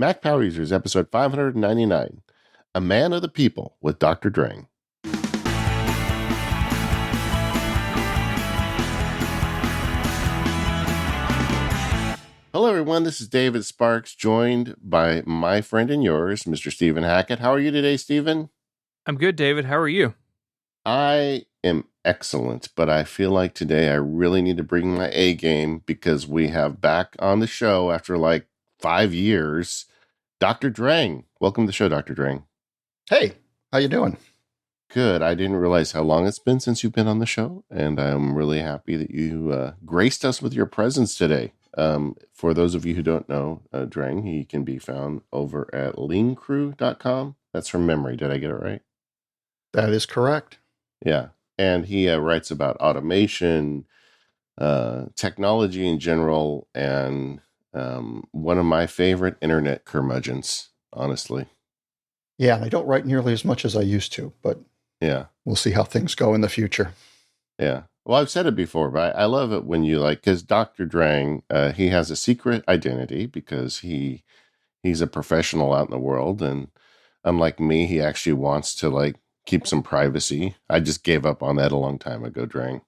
Mac Power Users, episode 599, A Man of the People with Dr. Drang. Hello, everyone. This is David Sparks, joined by my friend and yours, Mr. Stephen Hackett. How are you today, Stephen? I'm good, David. How are you? I am excellent, but I feel like today I really need to bring my A game because we have back on the show after like 5 years, Dr. Drang. Welcome to the show, Dr. Drang. Hey, how you doing? Good. I didn't realize how long it's been since you've been on the show, and I'm really happy that you graced us with your presence today. For those of you who don't know Drang, he can be found over at leancrew.com. That's from memory. Did I get it right? That is correct. Yeah. And he writes about automation, technology in general, and one of my favorite internet curmudgeons, honestly. Yeah, and I don't write nearly as much as I used to, but yeah, we'll see how things go in the future. Yeah. Well, I've said it before, but I love it when you because Dr. Drang, he has a secret identity because he's a professional out in the world, and unlike me, he actually wants to keep some privacy. I just gave up on that a long time ago, Drang.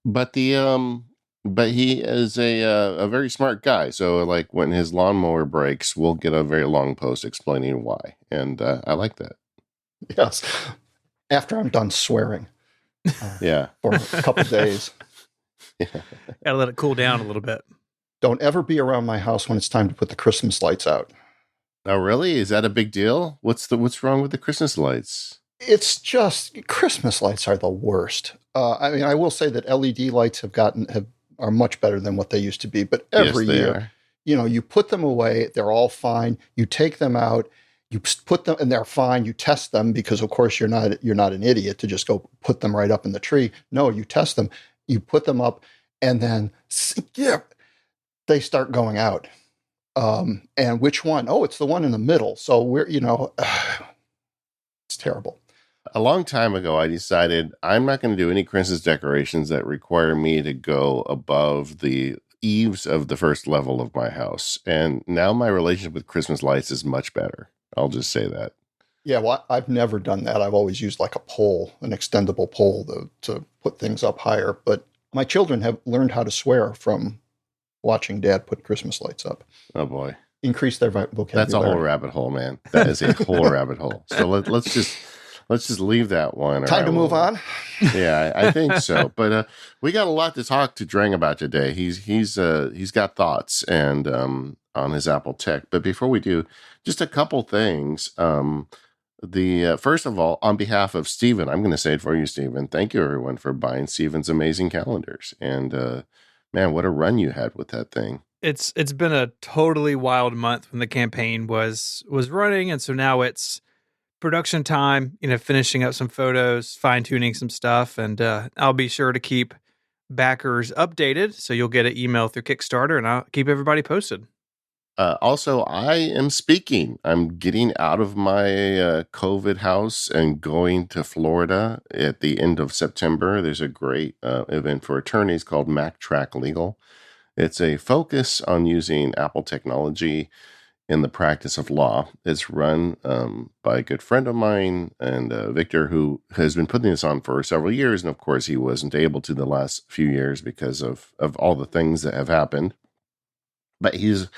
But he is a very smart guy. So when his lawnmower breaks, we'll get a very long post explaining why, and I like that. Yes, after I'm done swearing. Yeah, for a couple of days. Yeah. Gotta let it cool down a little bit. Don't ever be around my house when it's time to put the Christmas lights out. Oh, really? Is that a big deal? What's wrong with the Christmas lights? It's just Christmas lights are the worst. I will say that LED lights are much better than what they used to be. But every year, you put them away. They're all fine. You take them out. You put them, and they're fine. You test them because, of course, you're not an idiot to just go put them right up in the tree. No, you test them. You put them up, and then they start going out. And which one? Oh, it's the one in the middle. So it's terrible. A long time ago, I decided I'm not going to do any Christmas decorations that require me to go above the eaves of the first level of my house. And now my relationship with Christmas lights is much better. I'll just say that. Yeah, well, I've never done that. I've always used a pole, an extendable pole to put things up higher. But my children have learned how to swear from watching Dad put Christmas lights up. Oh, boy. Increase their vocabulary. That's a whole rabbit hole, man. That is a whole rabbit hole. So let's just leave that one. Time to move on. Yeah, I think so. But we got a lot to talk to Drang about today. He's got thoughts and on his Apple Tech. But before we do, just a couple things. First of all, on behalf of Stephen, I'm going to say it for you, Stephen. Thank you, everyone, for buying Stephen's amazing calendars. And man, what a run you had with that thing. It's been a totally wild month when the campaign was running, and so now it's production time. Finishing up some photos, fine tuning some stuff, and I'll be sure to keep backers updated. So you'll get an email through Kickstarter, and I'll keep everybody posted. Also, I am speaking. I'm getting out of my COVID house and going to Florida at the end of September. There's a great event for attorneys called MacTrack Legal. It's a focus on using Apple technology in the practice of law. It's run by a good friend of mine, and Victor, who has been putting this on for several years. And of course, he wasn't able to the last few years because of all the things that have happened. But he's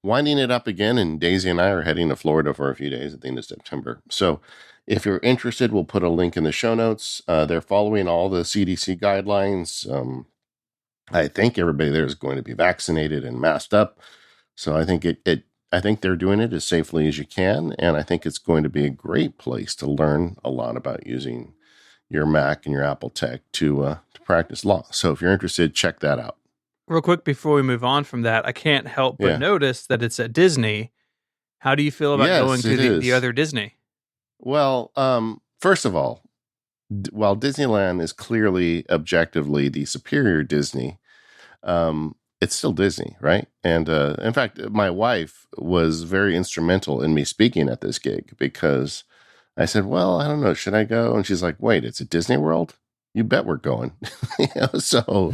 winding it up again, and Daisy and I are heading to Florida for a few days at the end of September. So if you're interested, we'll put a link in the show notes. They're following all the CDC guidelines. I think everybody there is going to be vaccinated and masked up. So I think I think they're doing it as safely as you can, and I think it's going to be a great place to learn a lot about using your Mac and your Apple Tech to practice law. So if you're interested, check that out. Real quick before we move on from that, I can't help but notice that it's at Disney. How do you feel about going to the other Disney? Well, first of all, while Disneyland is clearly objectively the superior Disney, it's still Disney, right? And in fact, my wife was very instrumental in me speaking at this gig because I said, well, I don't know, should I go? And she's like, wait, it's at Disney World? You bet we're going. So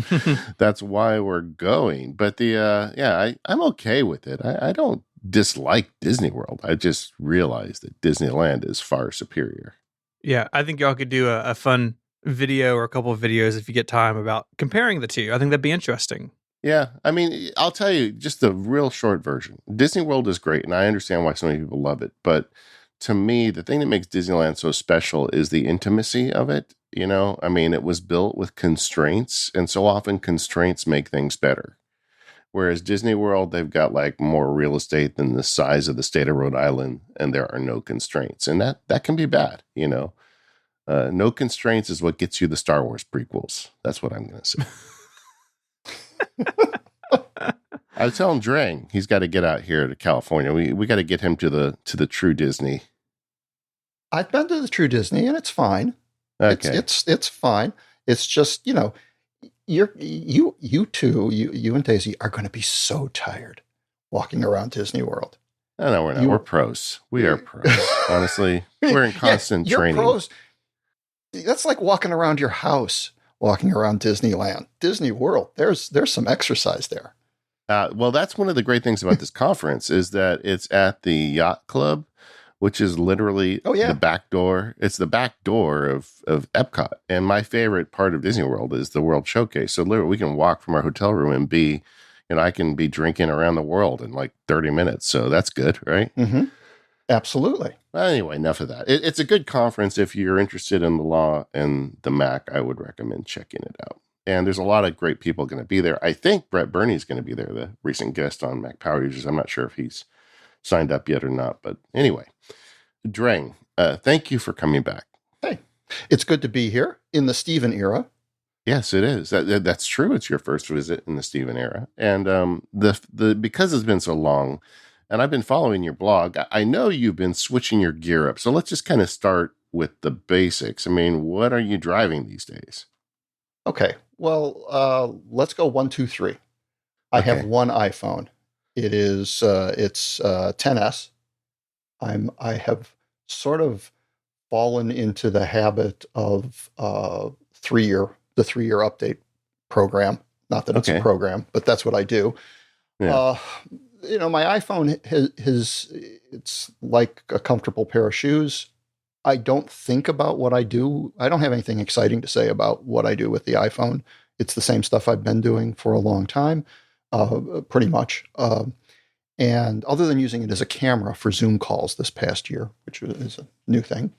that's why we're going. But I'm okay with it. I don't dislike Disney World. I just realized that Disneyland is far superior. Yeah, I think y'all could do a fun video or a couple of videos if you get time about comparing the two. I think that'd be interesting. Yeah, I mean, I'll tell you just the real short version. Disney World is great, and I understand why so many people love it. But to me, the thing that makes Disneyland so special is the intimacy of it. You know, I mean, it was built with constraints, and so often constraints make things better. Whereas Disney World, they've got like more real estate than the size of the state of Rhode Island, and there are no constraints, and that can be bad. You know, no constraints is what gets you the Star Wars prequels. That's what I'm going to say. I was telling Drang he's got to get out here to California. We got to get him to the True Disney. I've been to the True Disney and it's fine. Okay, It's fine. It's just, you and Daisy are going to be so tired walking around Disney World. no, we're not. We're pros. We are pros. Honestly, we're in constant training. Pros. That's like walking around your house, walking around Disneyland, Disney World. There's some exercise there. Well, that's one of the great things about this conference is that it's at the Yacht Club, which is literally the back door. It's the back door of Epcot. And my favorite part of Disney World is the World Showcase. So literally we can walk from our hotel room and I can be drinking around the world in like 30 minutes. So that's good, right? Mm-hmm. Absolutely. Well, anyway, enough of that. It's a good conference. If you're interested in the law and the Mac, I would recommend checking it out. And there's a lot of great people going to be there. I think Brett Burney's going to be there, the recent guest on Mac Power Users. I'm not sure if he's signed up yet or not. But anyway, Drang, thank you for coming back. Hey, it's good to be here in the Steven era. Yes, it is. That's true. It's your first visit in the Steven era. And because it's been so long, and I've been following your blog, I know you've been switching your gear up. So let's just kind of start with the basics. I mean, what are you driving these days? Okay. Well, let's go 1, 2, 3. I have one iPhone. It's 10s. I have sort of fallen into the habit of the 3-year update program. Not that it's a program, but that's what I do. Yeah. My iPhone it's like a comfortable pair of shoes. I don't think about what I do. I don't have anything exciting to say about what I do with the iPhone. It's the same stuff I've been doing for a long time, pretty much. And other than using it as a camera for Zoom calls this past year, which is a new thing.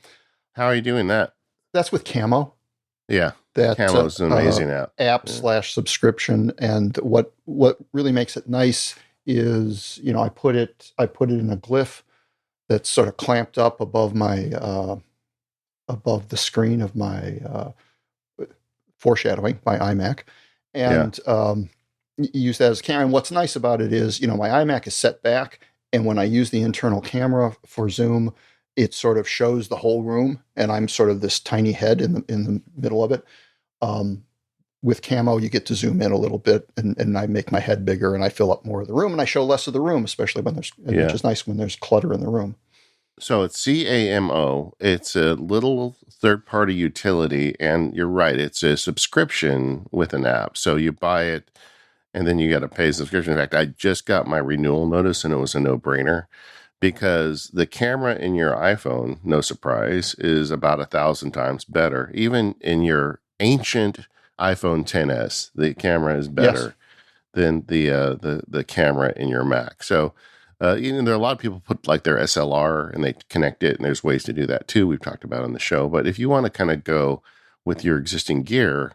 How are you doing that? That's with Camo. Yeah. Camo's an amazing app / subscription. And what really makes it nice is, I put it in a glyph that's sort of clamped up above my above the screen of my foreshadowing, my iMac, and use that as a camera. And what's nice about it is, my iMac is set back, and when I use the internal camera for Zoom, it sort of shows the whole room, and I'm sort of this tiny head in the middle of it. With Camo, you get to zoom in a little bit, and I make my head bigger, and I fill up more of the room, and I show less of the room, especially when which is nice when there's clutter in the room. So it's Camo. It's a little third-party utility, and you're right. It's a subscription with an app. So you buy it, and then you got to pay a subscription. In fact, I just got my renewal notice, and it was a no-brainer because the camera in your iPhone, no surprise, is about 1,000 times better. Even in your ancient iPhone XS, the camera is better than the camera in your Mac. So. There are a lot of people put like their SLR and they connect it, and there's ways to do that too. We've talked about on the show. But if you want to kind of go with your existing gear,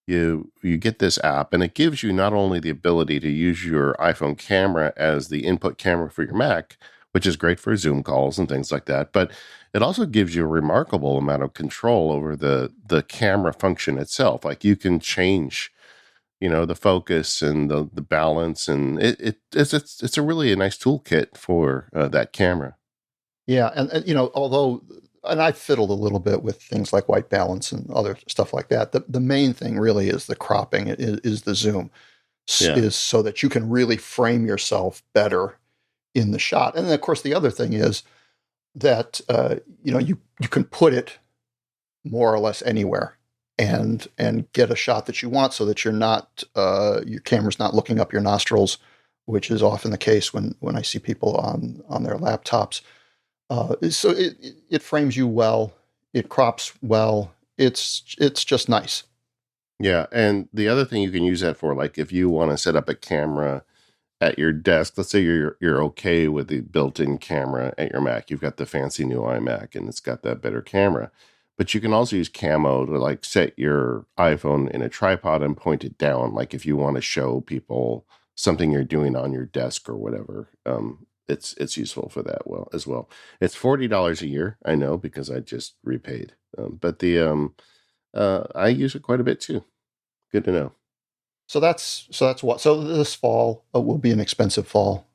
you get this app, and it gives you not only the ability to use your iPhone camera as the input camera for your Mac, which is great for Zoom calls and things like that, but it also gives you a remarkable amount of control over the camera function itself. Like you can change the focus and the balance, and it's a really nice toolkit for that camera. Yeah, and although, and I fiddled a little bit with things like white balance and other stuff like that. The main thing really is the cropping. It is the zoom, is so that you can really frame yourself better in the shot. And then of course the other thing is that you can put it more or less anywhere. And get a shot that you want, so that you're not your camera's not looking up your nostrils which is often the case when I see people on their laptops. So it frames you well, it crops well. It's just nice. Yeah, and the other thing you can use that for, like if you want to set up a camera at your desk, let's say you're okay with the built-in camera at your Mac. You've got the fancy new iMac and it's got that better camera. But you can also use camo to like set your iPhone in a tripod and point it down. Like if you want to show people something you're doing on your desk or whatever. It's useful for that as well. It's $40 a year, I know, because I just repaid. But I use it quite a bit too. Good to know. So that's what. So this fall will be an expensive fall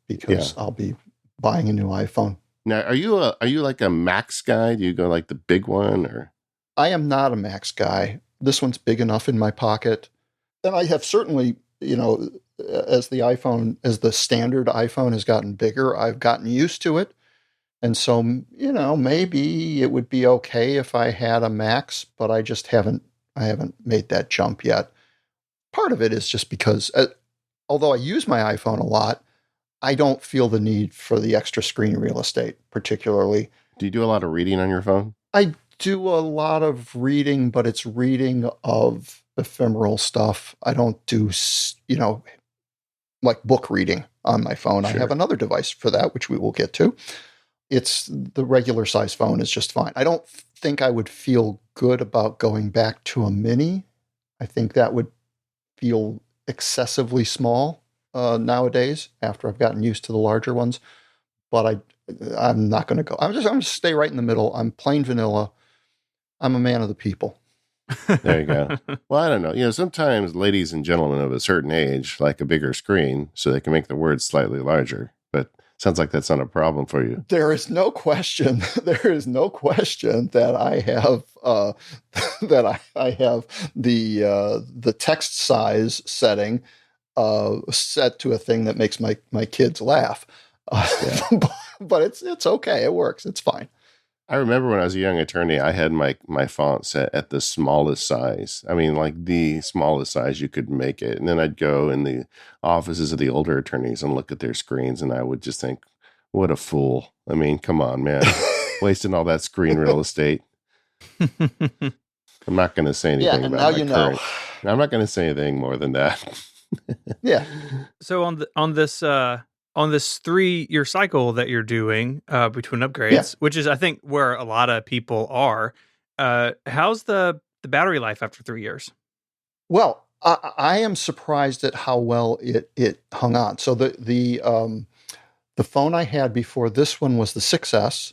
because I'll be buying a new iPhone. Now, are you like a Max guy? Do you go like the big one or? I am not a Max guy. This one's big enough in my pocket, and I have certainly, as the standard iPhone has gotten bigger, I've gotten used to it, and so maybe it would be okay if I had a Max, but I just haven't. I haven't made that jump yet. Part of it is just because, although I use my iPhone a lot, I don't feel the need for the extra screen real estate, particularly. Do you do a lot of reading on your phone? I do a lot of reading, but it's reading of ephemeral stuff. I don't do, like book reading on my phone. Sure. I have another device for that, which we will get to. It's the regular size phone is just fine. I don't think I would feel good about going back to a mini. I think that would feel excessively small nowadays after I've gotten used to the larger ones. But I'm not going to go. I'm going to stay right in the middle. I'm plain vanilla. I'm a man of the people. There you go. Well, I don't know. Sometimes ladies and gentlemen of a certain age like a bigger screen so they can make the words slightly larger. But sounds like that's not a problem for you. There is no question. There is no question that I have I have the text size setting set to a thing that makes my kids laugh. But it's okay. It works. It's fine. I remember when I was a young attorney, I had my font set at the smallest size. I mean, like the smallest size you could make it. And then I'd go in the offices of the older attorneys and look at their screens, and I would just think, what a fool. I mean, come on, man. Wasting all that screen real estate. I'm not going to say anything about my current. I'm not going to say anything more than that. Yeah. So on this 3-year cycle that you're doing between upgrades, which is I think where a lot of people are, how's the battery life after 3 years? Well, I am surprised at how well it hung on. So the phone I had before this one was the 6S,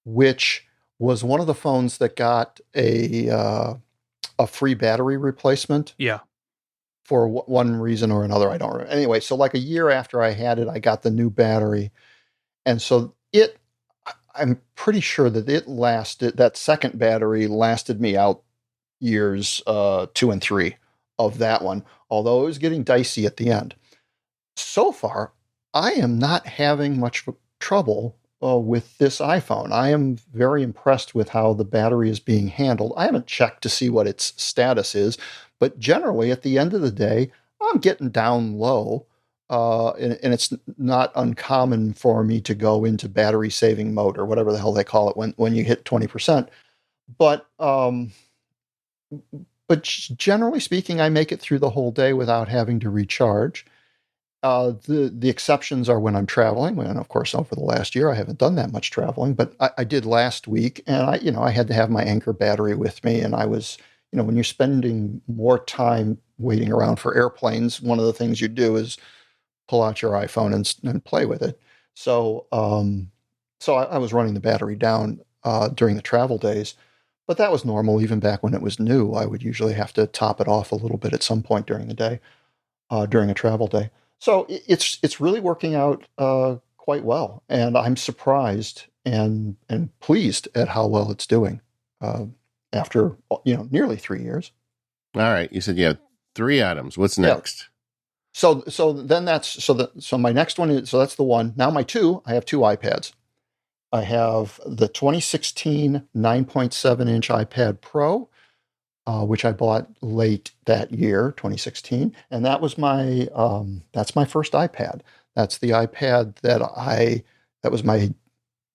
which was one of the phones that got a free battery replacement. Yeah. For one reason or another, I don't remember. Anyway, so like a year after I had it, I got the new battery. And so I'm pretty sure that that second battery lasted me out years 2 and 3 of that one, although it was getting dicey at the end. So far, I am not having much trouble with this iPhone. I am very impressed with how the battery is being handled. I haven't checked to see what its status is, but generally at the end of the day, I'm getting down low, and it's not uncommon for me to go into battery saving mode or whatever the hell they call it when you hit 20%. But generally speaking, I make it through the whole day without having to recharge. The exceptions are when I'm traveling, and of course over the last year I haven't done that much traveling, but I did last week, and I had to have my Anker battery with me, and I was, when you're spending more time waiting around for airplanes, one of the things you do is pull out your iPhone and play with it. So I was running the battery down during the travel days, but that was normal. Even back when it was new, I would usually have to top it off a little bit at some point during the day, during a travel day. So it's really working out quite well, and I'm surprised and pleased at how well it's doing after nearly 3 years. All right, you said you have 3 items. What's next? Yeah. So then so my next one is, so that's the one. Now I have 2 iPads. I have the 2016 9.7-inch iPad Pro, which I bought late that year, 2016, and that's my first iPad. That's the iPad that was my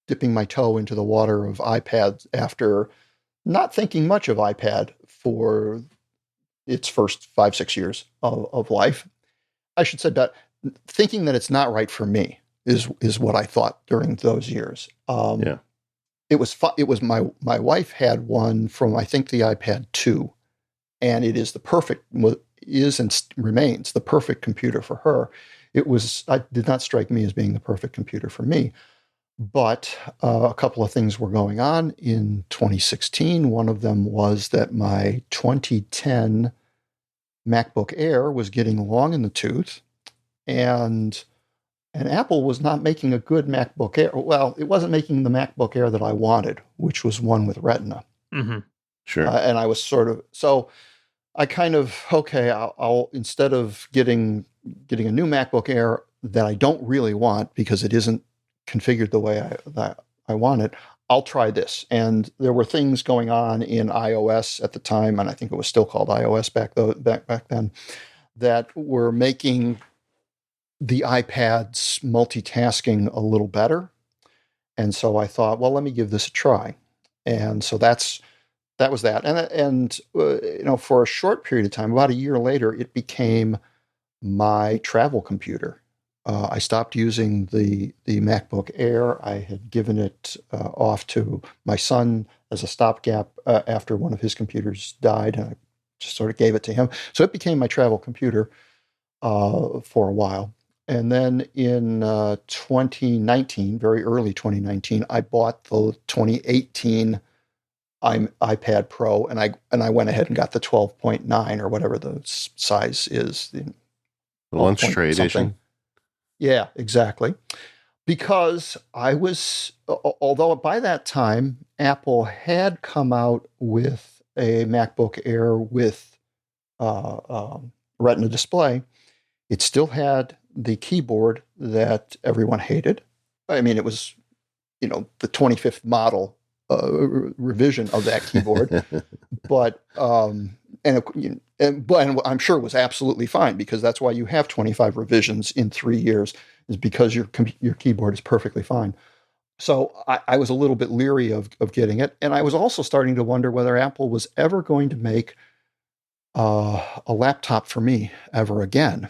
dipping my toe into the water of iPads after not thinking much of iPad for its first 5, 6 years of life. I should say that thinking that it's not right for me is what I thought during those years. Yeah. It was my wife had one from, I think, the iPad 2, and it is the perfect is and remains the perfect computer for her. It did not strike me as being the perfect computer for me. But a couple of things were going on in 2016. One of them was that my 2010 MacBook Air was getting long in the tooth, and Apple was not making a good MacBook Air. Well, it wasn't making the MacBook Air that I wanted, which was one with Retina. Mm-hmm. Sure. And I was so I kind of, okay, I'll instead of getting a new MacBook Air that I don't really want because it isn't configured the way I want it, I'll try this. And there were things going on in iOS at the time, and I think it was still called iOS back then, that were making the iPad's multitasking a little better. And so I thought, well, let me give this a try. And so that was that. And for a short period of time, about a year later, it became my travel computer. I stopped using the MacBook Air. I had given it off to my son as a stopgap after one of his computers died, and I just sort of gave it to him. So it became my travel computer for a while. And then in 2019, very early 2019, I bought the 2018 iPad Pro, and I went ahead and got the 12.9 or whatever the size is. The lunch tray edition. Yeah, exactly. Because although by that time, Apple had come out with a MacBook Air with Retina display, it still had the keyboard that everyone hated. I mean, it was, the 25th model revision of that keyboard, but and I'm sure it was absolutely fine, because that's why you have 25 revisions in 3 years, is because your keyboard is perfectly fine. So I was a little bit leery of getting it, and I was also starting to wonder whether Apple was ever going to make a laptop for me ever again.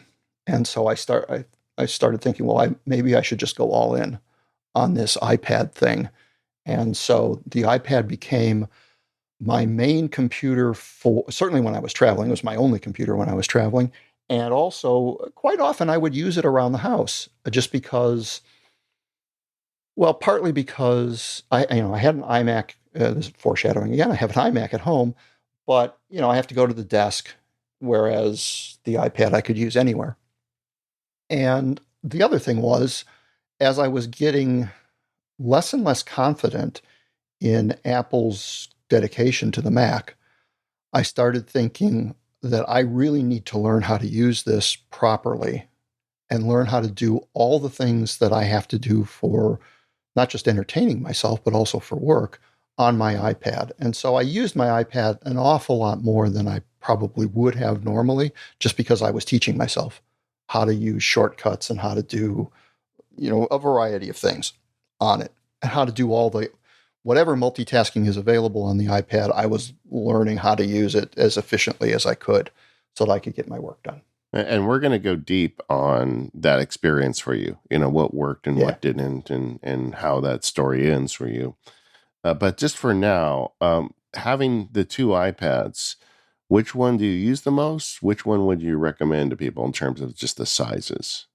And so I started thinking, well, maybe I should just go all in on this iPad thing. And so the iPad became my main computer certainly when I was traveling. It was my only computer when I was traveling. And also, quite often, I would use it around the house just because, well, partly because I had an iMac. This is foreshadowing again. I have an iMac at home, but I have to go to the desk, whereas the iPad I could use anywhere. And the other thing was, as I was getting less and less confident in Apple's dedication to the Mac, I started thinking that I really need to learn how to use this properly and learn how to do all the things that I have to do for not just entertaining myself, but also for work on my iPad. And so I used my iPad an awful lot more than I probably would have normally, just because I was teaching myself how to use shortcuts and how to do, a variety of things on it, and how to do whatever multitasking is available on the iPad. I was learning how to use it as efficiently as I could so that I could get my work done. And we're going to go deep on that experience for you, what worked and what didn't, and how that story ends for you. But just for now, having the two iPads, which one do you use the most? Which one would you recommend to people in terms of just the sizes?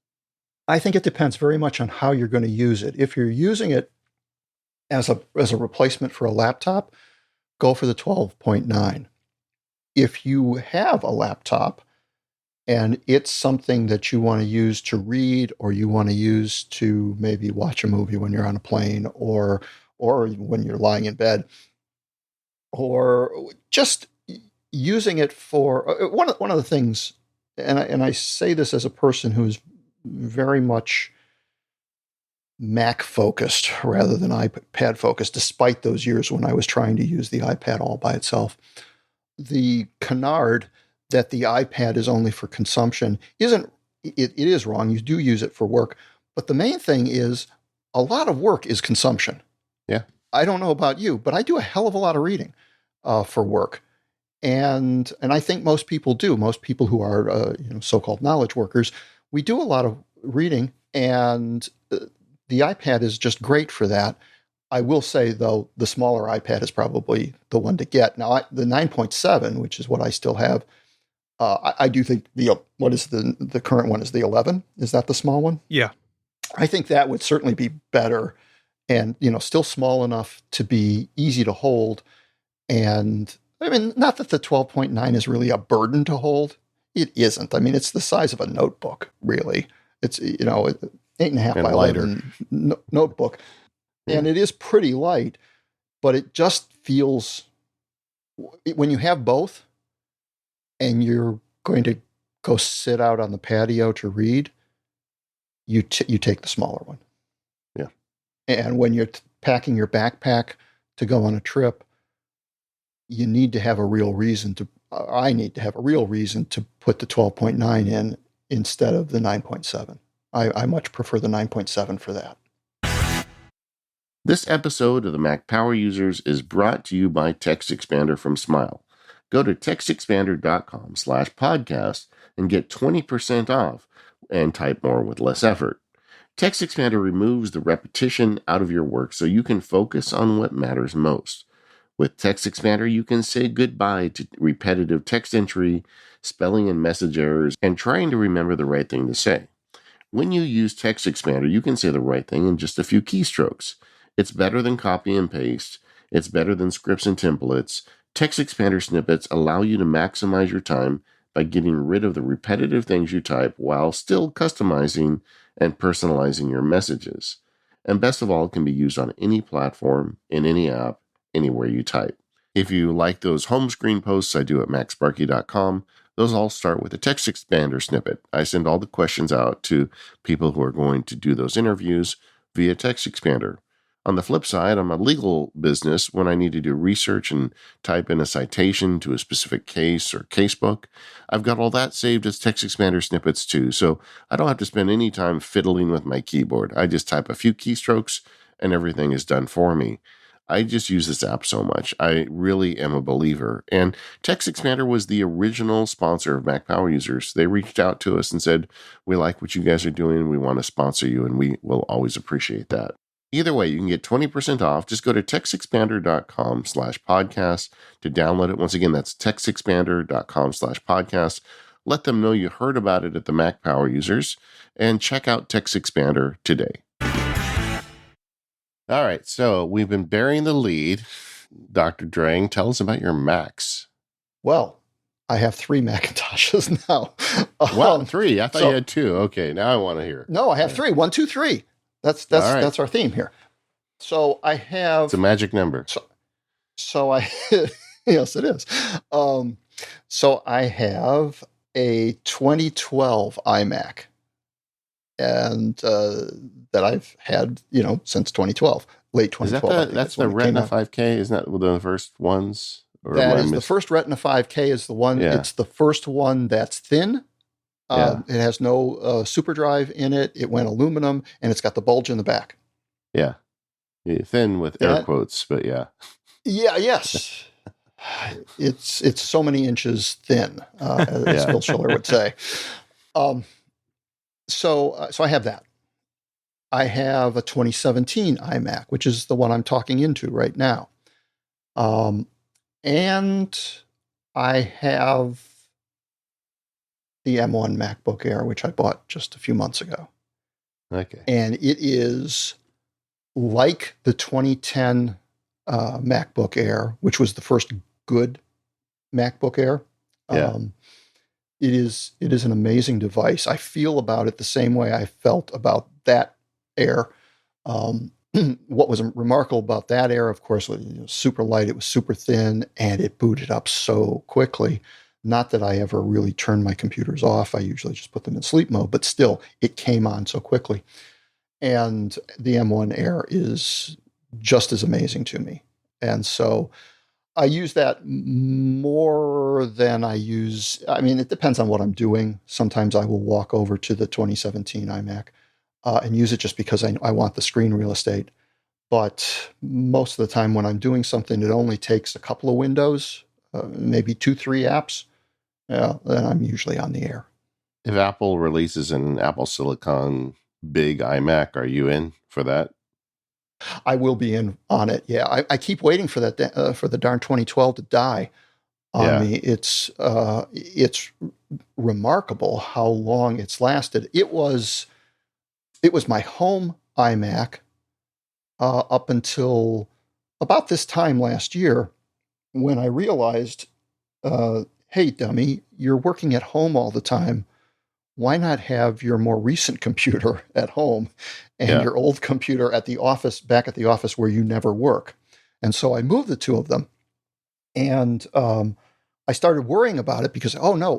I think it depends very much on how you're going to use it. If you're using it as a replacement for a laptop, go for the 12.9. If you have a laptop and it's something that you want to use to read, or you want to use to maybe watch a movie when you're on a plane, or when you're lying in bed, or just using it for one of the things, and I say this as a person who's very much Mac focused rather than iPad focused, despite those years when I was trying to use the iPad all by itself. the canard that the iPad is only for consumption it is wrong. You do use it for work. But the main thing is a lot of work is consumption. Yeah. I don't know about you, but I do a hell of a lot of reading for work. And I think most people do. Most people who are so-called knowledge workers, we do a lot of reading, and the iPad is just great for that. I will say, though, the smaller iPad is probably the one to get. Now, the 9.7, which is what I still have, I do think the current one is the 11. Is that the small one? Yeah. I think that would certainly be better, and still small enough to be easy to hold. And I mean, not that the 12.9 is really a burden to hold. It isn't. I mean, it's the size of a notebook, really. It's 8.5 by 11 notebook, and it is pretty light. But it just feels, when you have both, and you're going to go sit out on the patio to read, you take the smaller one. Yeah. And when you're packing your backpack to go on a trip, you need to have a real reason I need to have a real reason to put the 12.9 in instead of the 9.7. I much prefer the 9.7 for that. This episode of the Mac Power Users is brought to you by TextExpander from Smile. Go to textexpander.com/podcast and get 20% off and type more with less effort. TextExpander removes the repetition out of your work so you can focus on what matters most. With TextExpander, you can say goodbye to repetitive text entry, spelling and message errors, and trying to remember the right thing to say. When you use TextExpander, you can say the right thing in just a few keystrokes. It's better than copy and paste. It's better than scripts and templates. TextExpander snippets allow you to maximize your time by getting rid of the repetitive things you type while still customizing and personalizing your messages. And best of all, it can be used on any platform, in any app, anywhere you type. If you like those home screen posts I do at maxsparky.com, those all start with a TextExpander snippet. I send all the questions out to people who are going to do those interviews via TextExpander. On the flip side, I'm a legal business. When I need to do research and type in a citation to a specific case or casebook, I've got all that saved as TextExpander snippets too, so I don't have to spend any time fiddling with my keyboard. I just type a few keystrokes and everything is done for me. I just use this app so much. I really am a believer. And TextExpander was the original sponsor of Mac Power Users. They reached out to us and said, we like what you guys are doing. We want to sponsor you, and we will always appreciate that. Either way, you can get 20% off. Just go to textexpander.com/podcast to download it. Once again, that's textexpander.com/podcast. Let them know you heard about it at the Mac Power Users, and check out TextExpander today. All right, so we've been bearing the lead. Dr. Drang, tell us about your Macs. Well, I have 3 Macintoshes now. Wow, 3? I thought you had 2. Okay, now I want to hear. No, I have 3. 1, 2, 3. That's our theme here. So I have. It's a magic number. So I yes, it is. So I have a 2012 iMac, and that I've had since 2012, late 2012. That's the Retina 5K? Isn't that one of the first ones? That is the first Retina 5K. Is the one. Yeah. It's the first one that's thin. It has no super drive in it. It went aluminum, and it's got the bulge in the back. Yeah. Thin with air quotes, but yeah. Yeah, yes. It's so many inches thin, as Phil Schiller would say. So I have that. I have a 2017 iMac, which is the one I'm talking into right now. And I have the M1 MacBook Air, which I bought just a few months ago. Okay. And it is like the 2010 MacBook Air, which was the first good MacBook Air. Yeah. It is an amazing device. I feel about it the same way I felt about that Air. What was remarkable about that Air, of course, was super light. It was super thin, and it booted up so quickly. Not that I ever really turned my computers off. I usually just put them in sleep mode, but still, it came on so quickly. And the M1 Air is just as amazing to me. And so I use that more than I use. I mean, it depends on what I'm doing. Sometimes I will walk over to the 2017 iMac and use it just because I want the screen real estate. But most of the time when I'm doing something that only takes a couple of windows, maybe 2, 3 apps, yeah, then I'm usually on the air. If Apple releases an Apple Silicon big iMac, are you in for that? I will be in on it. Yeah, I keep waiting for that for the darn 2012 to die on me. It's remarkable how long it's lasted. It was my home iMac up until about this time last year when I realized, hey, dummy, you're working at home all the time. Why not have your more recent computer at home and your old computer at the office, back at the office where you never work? And so I moved the two of them, and I started worrying about it because, oh no,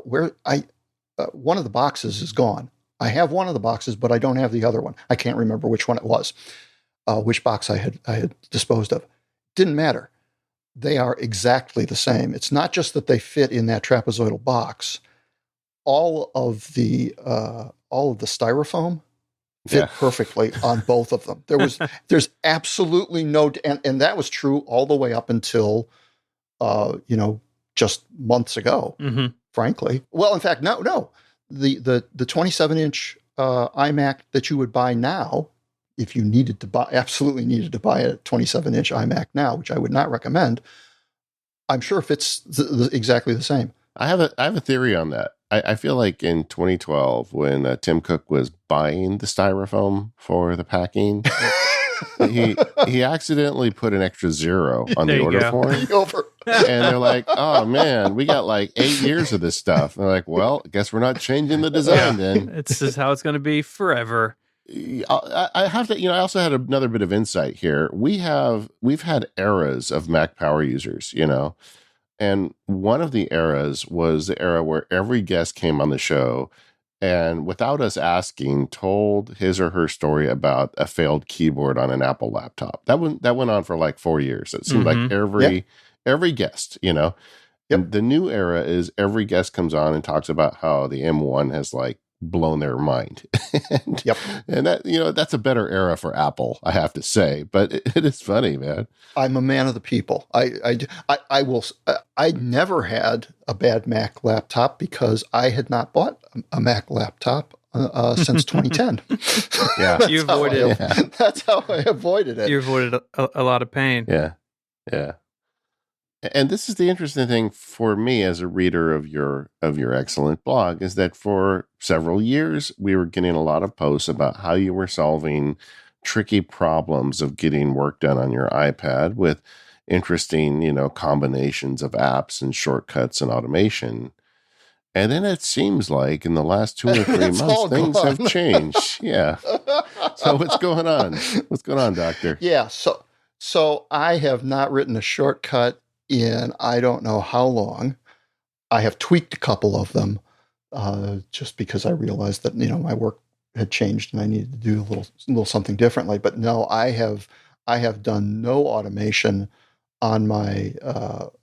one of the boxes is gone. I have one of the boxes, but I don't have the other one. I can't remember which one it was, which box I had disposed of. Didn't matter. They are exactly the same. It's not just that they fit in that trapezoidal box. All of the styrofoam fit perfectly on both of them. There's absolutely no, and that was true all the way up until just months ago. Mm-hmm. Frankly, well, in fact, no, the 27-inch iMac that you would buy now, if you absolutely needed to buy a 27-inch iMac now, which I would not recommend, I'm sure fits exactly the same. I have a theory on that. I feel like in 2012, when Tim Cook was buying the styrofoam for the packing, he accidentally put an extra 0 on the order form. And they're like, oh man, we got like 8 years of this stuff. And they're like, well, I guess we're not changing the design then. It's just how it's going to be forever. I have to, I also had another bit of insight here. We've had eras of Mac power users, and one of the eras was the era where every guest came on the show and without us asking told his or her story about a failed keyboard on an Apple laptop. That went on for like 4 years. It seemed like every guest, Yep. And the new era is every guest comes on and talks about how the M1 has like blown their mind. And that, that's a better era for Apple, I have to say, but it is funny, man. I'm a man of the people. I will. I never had a bad Mac laptop because I had not bought a Mac laptop since 2010. Yeah, you avoided. That's how I avoided it. You avoided a lot of pain. Yeah. And this is the interesting thing for me as a reader of your excellent blog, is that for several years we were getting a lot of posts about how you were solving tricky problems of getting work done on your iPad with interesting, combinations of apps and shortcuts and automation. And then it seems like in the last 2 or 3 months, things have changed. Yeah. So what's going on? What's going on, Doctor? Yeah. So I have not written a shortcut in I don't know how long. I have tweaked a couple of them just because I realized that my work had changed and I needed to do a little something differently. But no, I have done no automation on my.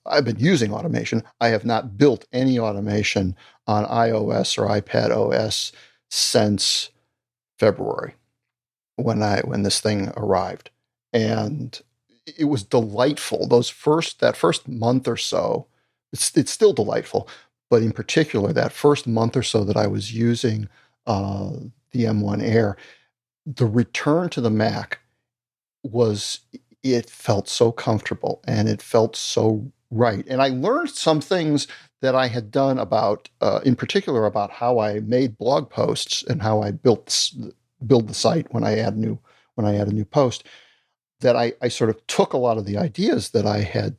I've been using automation. I have not built any automation on iOS or iPad OS since February when this thing arrived, and it was delightful. That first month or so, it's still delightful, but in particular, that first month or so that I was using the M1 Air, the return to the Mac it felt so comfortable and it felt so right. And I learned some things that I had done in particular about how I made blog posts and how I build the site when I add a new post. That I sort of took a lot of the ideas that I had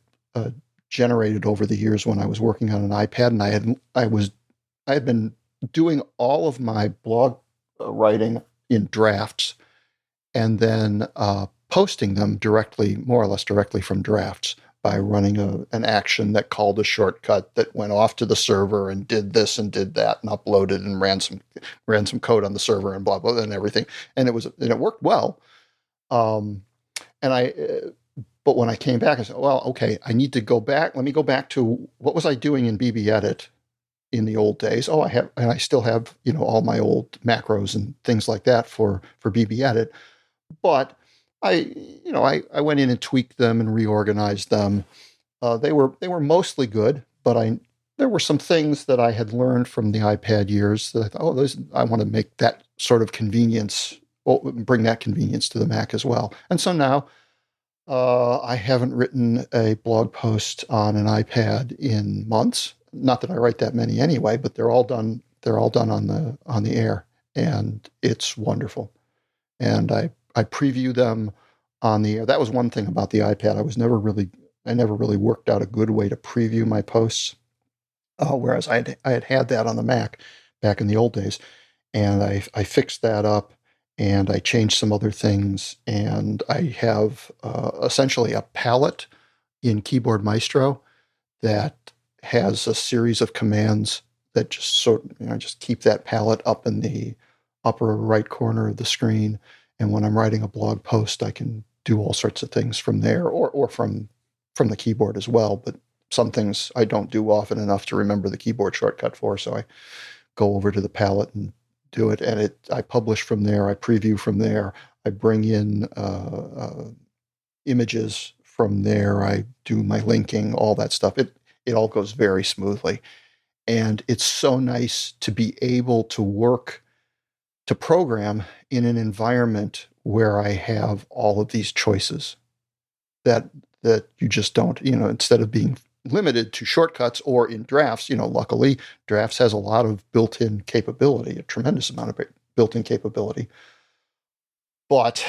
generated over the years when I was working on an iPad, and I had been doing all of my blog writing in drafts, and then posting them more or less directly from drafts by running an action that called a shortcut that went off to the server and did this and did that and uploaded and ran some code on the server and blah blah and everything, and it worked well. And But when I came back, I said, well, okay, I need to go back. Let me go back to what was I doing in BB Edit in the old days. Oh, I still have, all my old macros and things like that for BB Edit. But I went in and tweaked them and reorganized them. They were mostly good, but there were some things that I had learned from the iPad years that I thought, I want to make that sort of convenience, bring that convenience to the Mac as well. And so now I haven't written a blog post on an iPad in months. Not that I write that many anyway, but they're all done. They're all done on the air, and it's wonderful. And I preview them on the air. That was one thing about the iPad. I never really worked out a good way to preview my posts. Whereas I had that on the Mac back in the old days, and I fixed that up, and I changed some other things, and I have essentially a palette in Keyboard Maestro that has a series of commands that just keep that palette up in the upper right corner of the screen. And when I'm writing a blog post, I can do all sorts of things from there, or from the keyboard as well. But some things I don't do often enough to remember the keyboard shortcut for, so I go over to the palette and do it. And I publish from there, I preview from there, I bring in images from there, I do my linking, all that stuff. It all goes very smoothly. And it's so nice to be able to program in an environment where I have all of these choices that you just don't, instead of being limited to shortcuts or in drafts, luckily drafts has a lot of built-in capability, a tremendous amount of built-in capability. But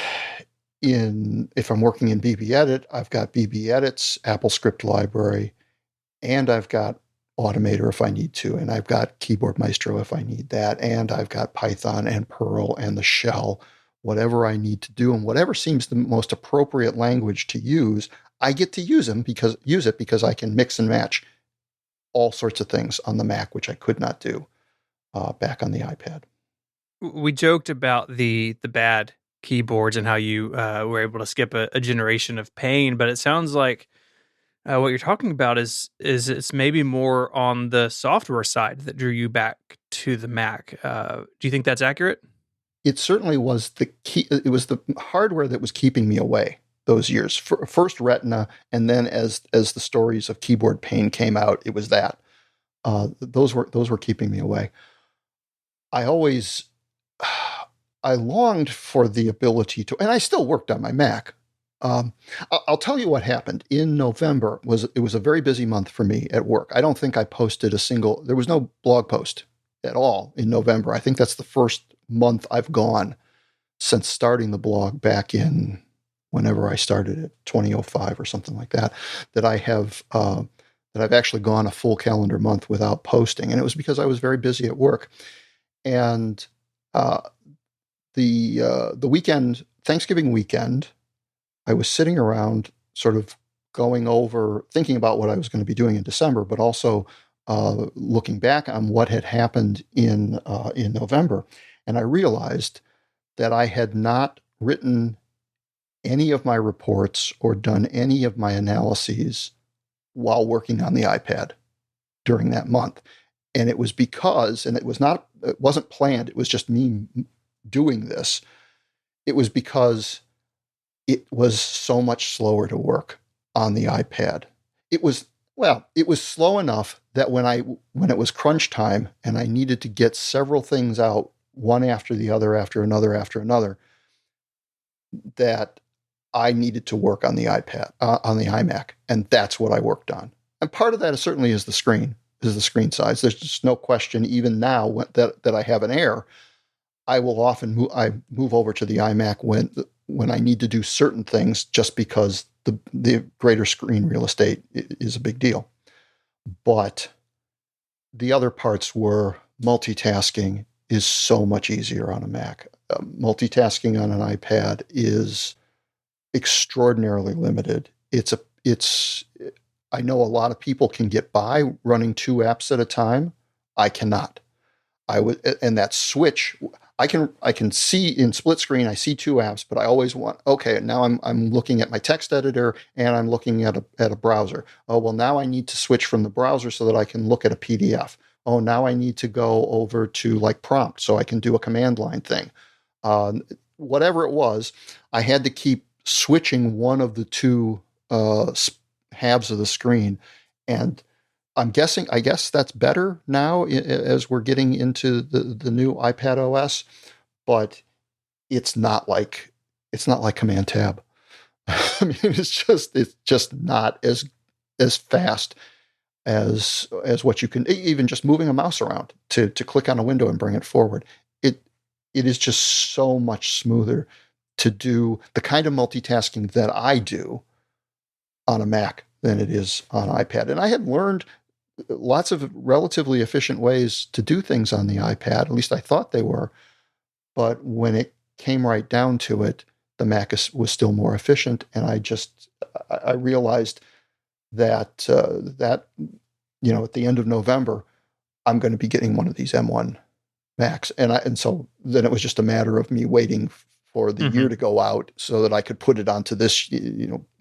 if I'm working in BB Edit, I've got BB Edit's Apple script library, and I've got Automator if I need to, and I've got Keyboard Maestro if I need that, and I've got Python and Perl and the shell, whatever I need to do, and whatever seems the most appropriate language to use, I get to use it because I can mix and match all sorts of things on the Mac, which I could not do back on the iPad. We joked about the bad keyboards and how you were able to skip a generation of pain, but it sounds like what you're talking about is it's maybe more on the software side that drew you back to the Mac. Do you think that's accurate? It certainly was the key. It was the hardware that was keeping me away those years. First Retina, and then as the stories of keyboard pain came out, it was that. Those were keeping me away. I longed for the ability to, and I still worked on my Mac. I'll tell you what happened in November. It was a very busy month for me at work. I don't think I posted there was no blog post at all in November. I think that's the first month I've gone since starting the blog back in whenever I started it, 2005 or something like that, that I've actually gone a full calendar month without posting. And it was because I was very busy at work. And the weekend, Thanksgiving weekend, I was sitting around sort of thinking about what I was going to be doing in December, but also looking back on what had happened in November. And I realized that I had not written any of my reports or done any of my analyses while working on the iPad during that month. And it was because, and it wasn't planned, it was just me doing this. It was because it was so much slower to work on the iPad. It was slow enough that when it was crunch time and I needed to get several things out, one after the other, after another, that I needed to work on the iPad, on the iMac, and that's what I worked on. And part of that certainly is the screen size. There's just no question, even now that I have an Air, I will often move over to the iMac when I need to do certain things, just because the greater screen real estate is a big deal. But the other parts were multitasking is so much easier on a Mac. Multitasking on an iPad is extraordinarily limited. I know a lot of people can get by running two apps at a time. I cannot. And that switch, I can see in split screen, I see two apps, but I always want, okay, now I'm looking at my text editor and I'm looking at a browser. Oh, well, now I need to switch from the browser so that I can look at a PDF. Oh, now I need to go over to like prompt so I can do a command line thing. Uh, Whatever it was, I had to keep switching one of the two halves of the screen. And I guess that's better now as we're getting into the new iPad OS, but it's not like Command Tab. I mean, it's just not as fast as what you can, even just moving a mouse around to click on a window and bring it forward. It it is just so much smoother to do the kind of multitasking that I do on a Mac than it is on iPad. And I had learned lots of relatively efficient ways to do things on the iPad. At least I thought they were. But when it came right down to it, the Mac was still more efficient. And I realized that at the end of November, I'm going to be getting one of these M1 Macs, and so then it was just a matter of me waiting for the year to go out so that I could put it onto this,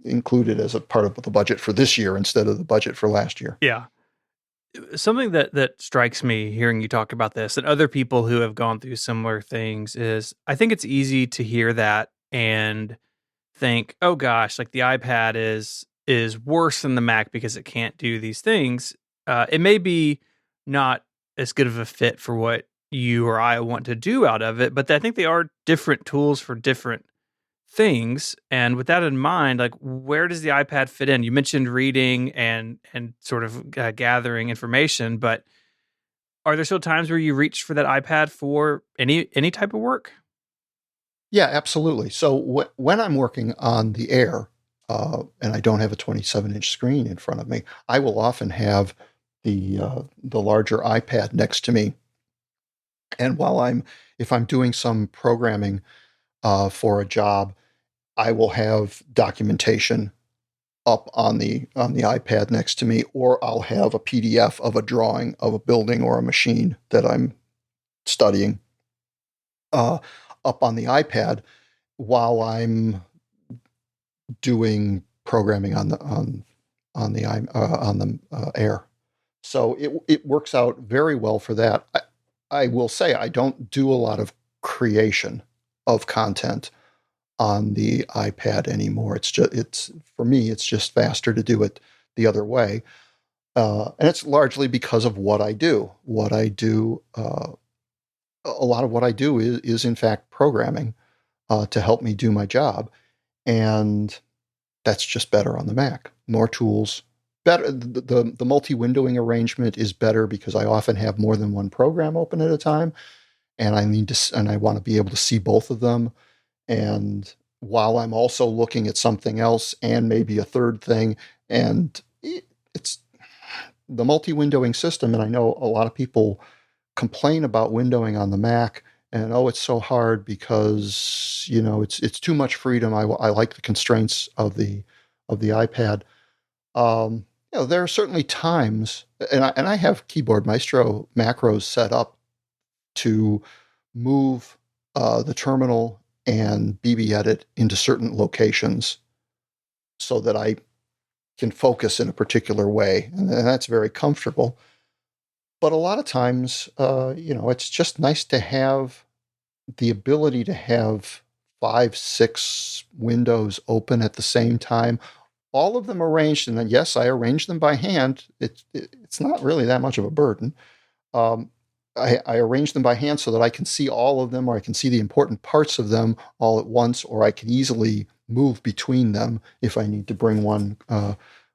included as a part of the budget for this year instead of the budget for last year. Yeah. Something that strikes me hearing you talk about this and other people who have gone through similar things is I think it's easy to hear that and think, oh gosh, like the iPad is worse than the Mac because it can't do these things. It may be not as good of a fit for what you or I want to do out of it, but I think they are different tools for different things. And with that in mind, like where does the iPad fit in? You mentioned reading and sort of gathering information, but are there still times where you reach for that iPad for any type of work? Yeah, absolutely. So when I'm working on the Air, and I don't have a 27-inch screen in front of me, I will often have the larger iPad next to me. And if I'm doing some programming for a job, I will have documentation up on the iPad next to me, or I'll have a PDF of a drawing of a building or a machine that I'm studying uh, up on the iPad while I'm doing programming on the Air. So it works out very well for that. I will say I don't do a lot of creation of content on the iPad anymore. It's for me, it's just faster to do it the other way, and it's largely because of what I do. A lot of what I do is in fact programming to help me do my job, and that's just better on the Mac. More tools, better. The multi-windowing arrangement is better because I often have more than one program open at a time, and I want to be able to see both of them. And while I'm also looking at something else and maybe a third thing, and it's the multi-windowing system. And I know a lot of people complain about windowing on the Mac, and it's so hard because it's too much freedom. I like the constraints of the iPad. There are certainly times, and I have Keyboard Maestro macros set up to move the terminal and BBEdit into certain locations so that I can focus in a particular way, and that's very comfortable. But a lot of times, it's just nice to have the ability to have 5, 6 windows open at the same time, all of them arranged. And then, yes, I arrange them by hand. It's not really that much of a burden. Um, I arrange them by hand so that I can see all of them, or I can see the important parts of them all at once, or I can easily move between them if I need to bring one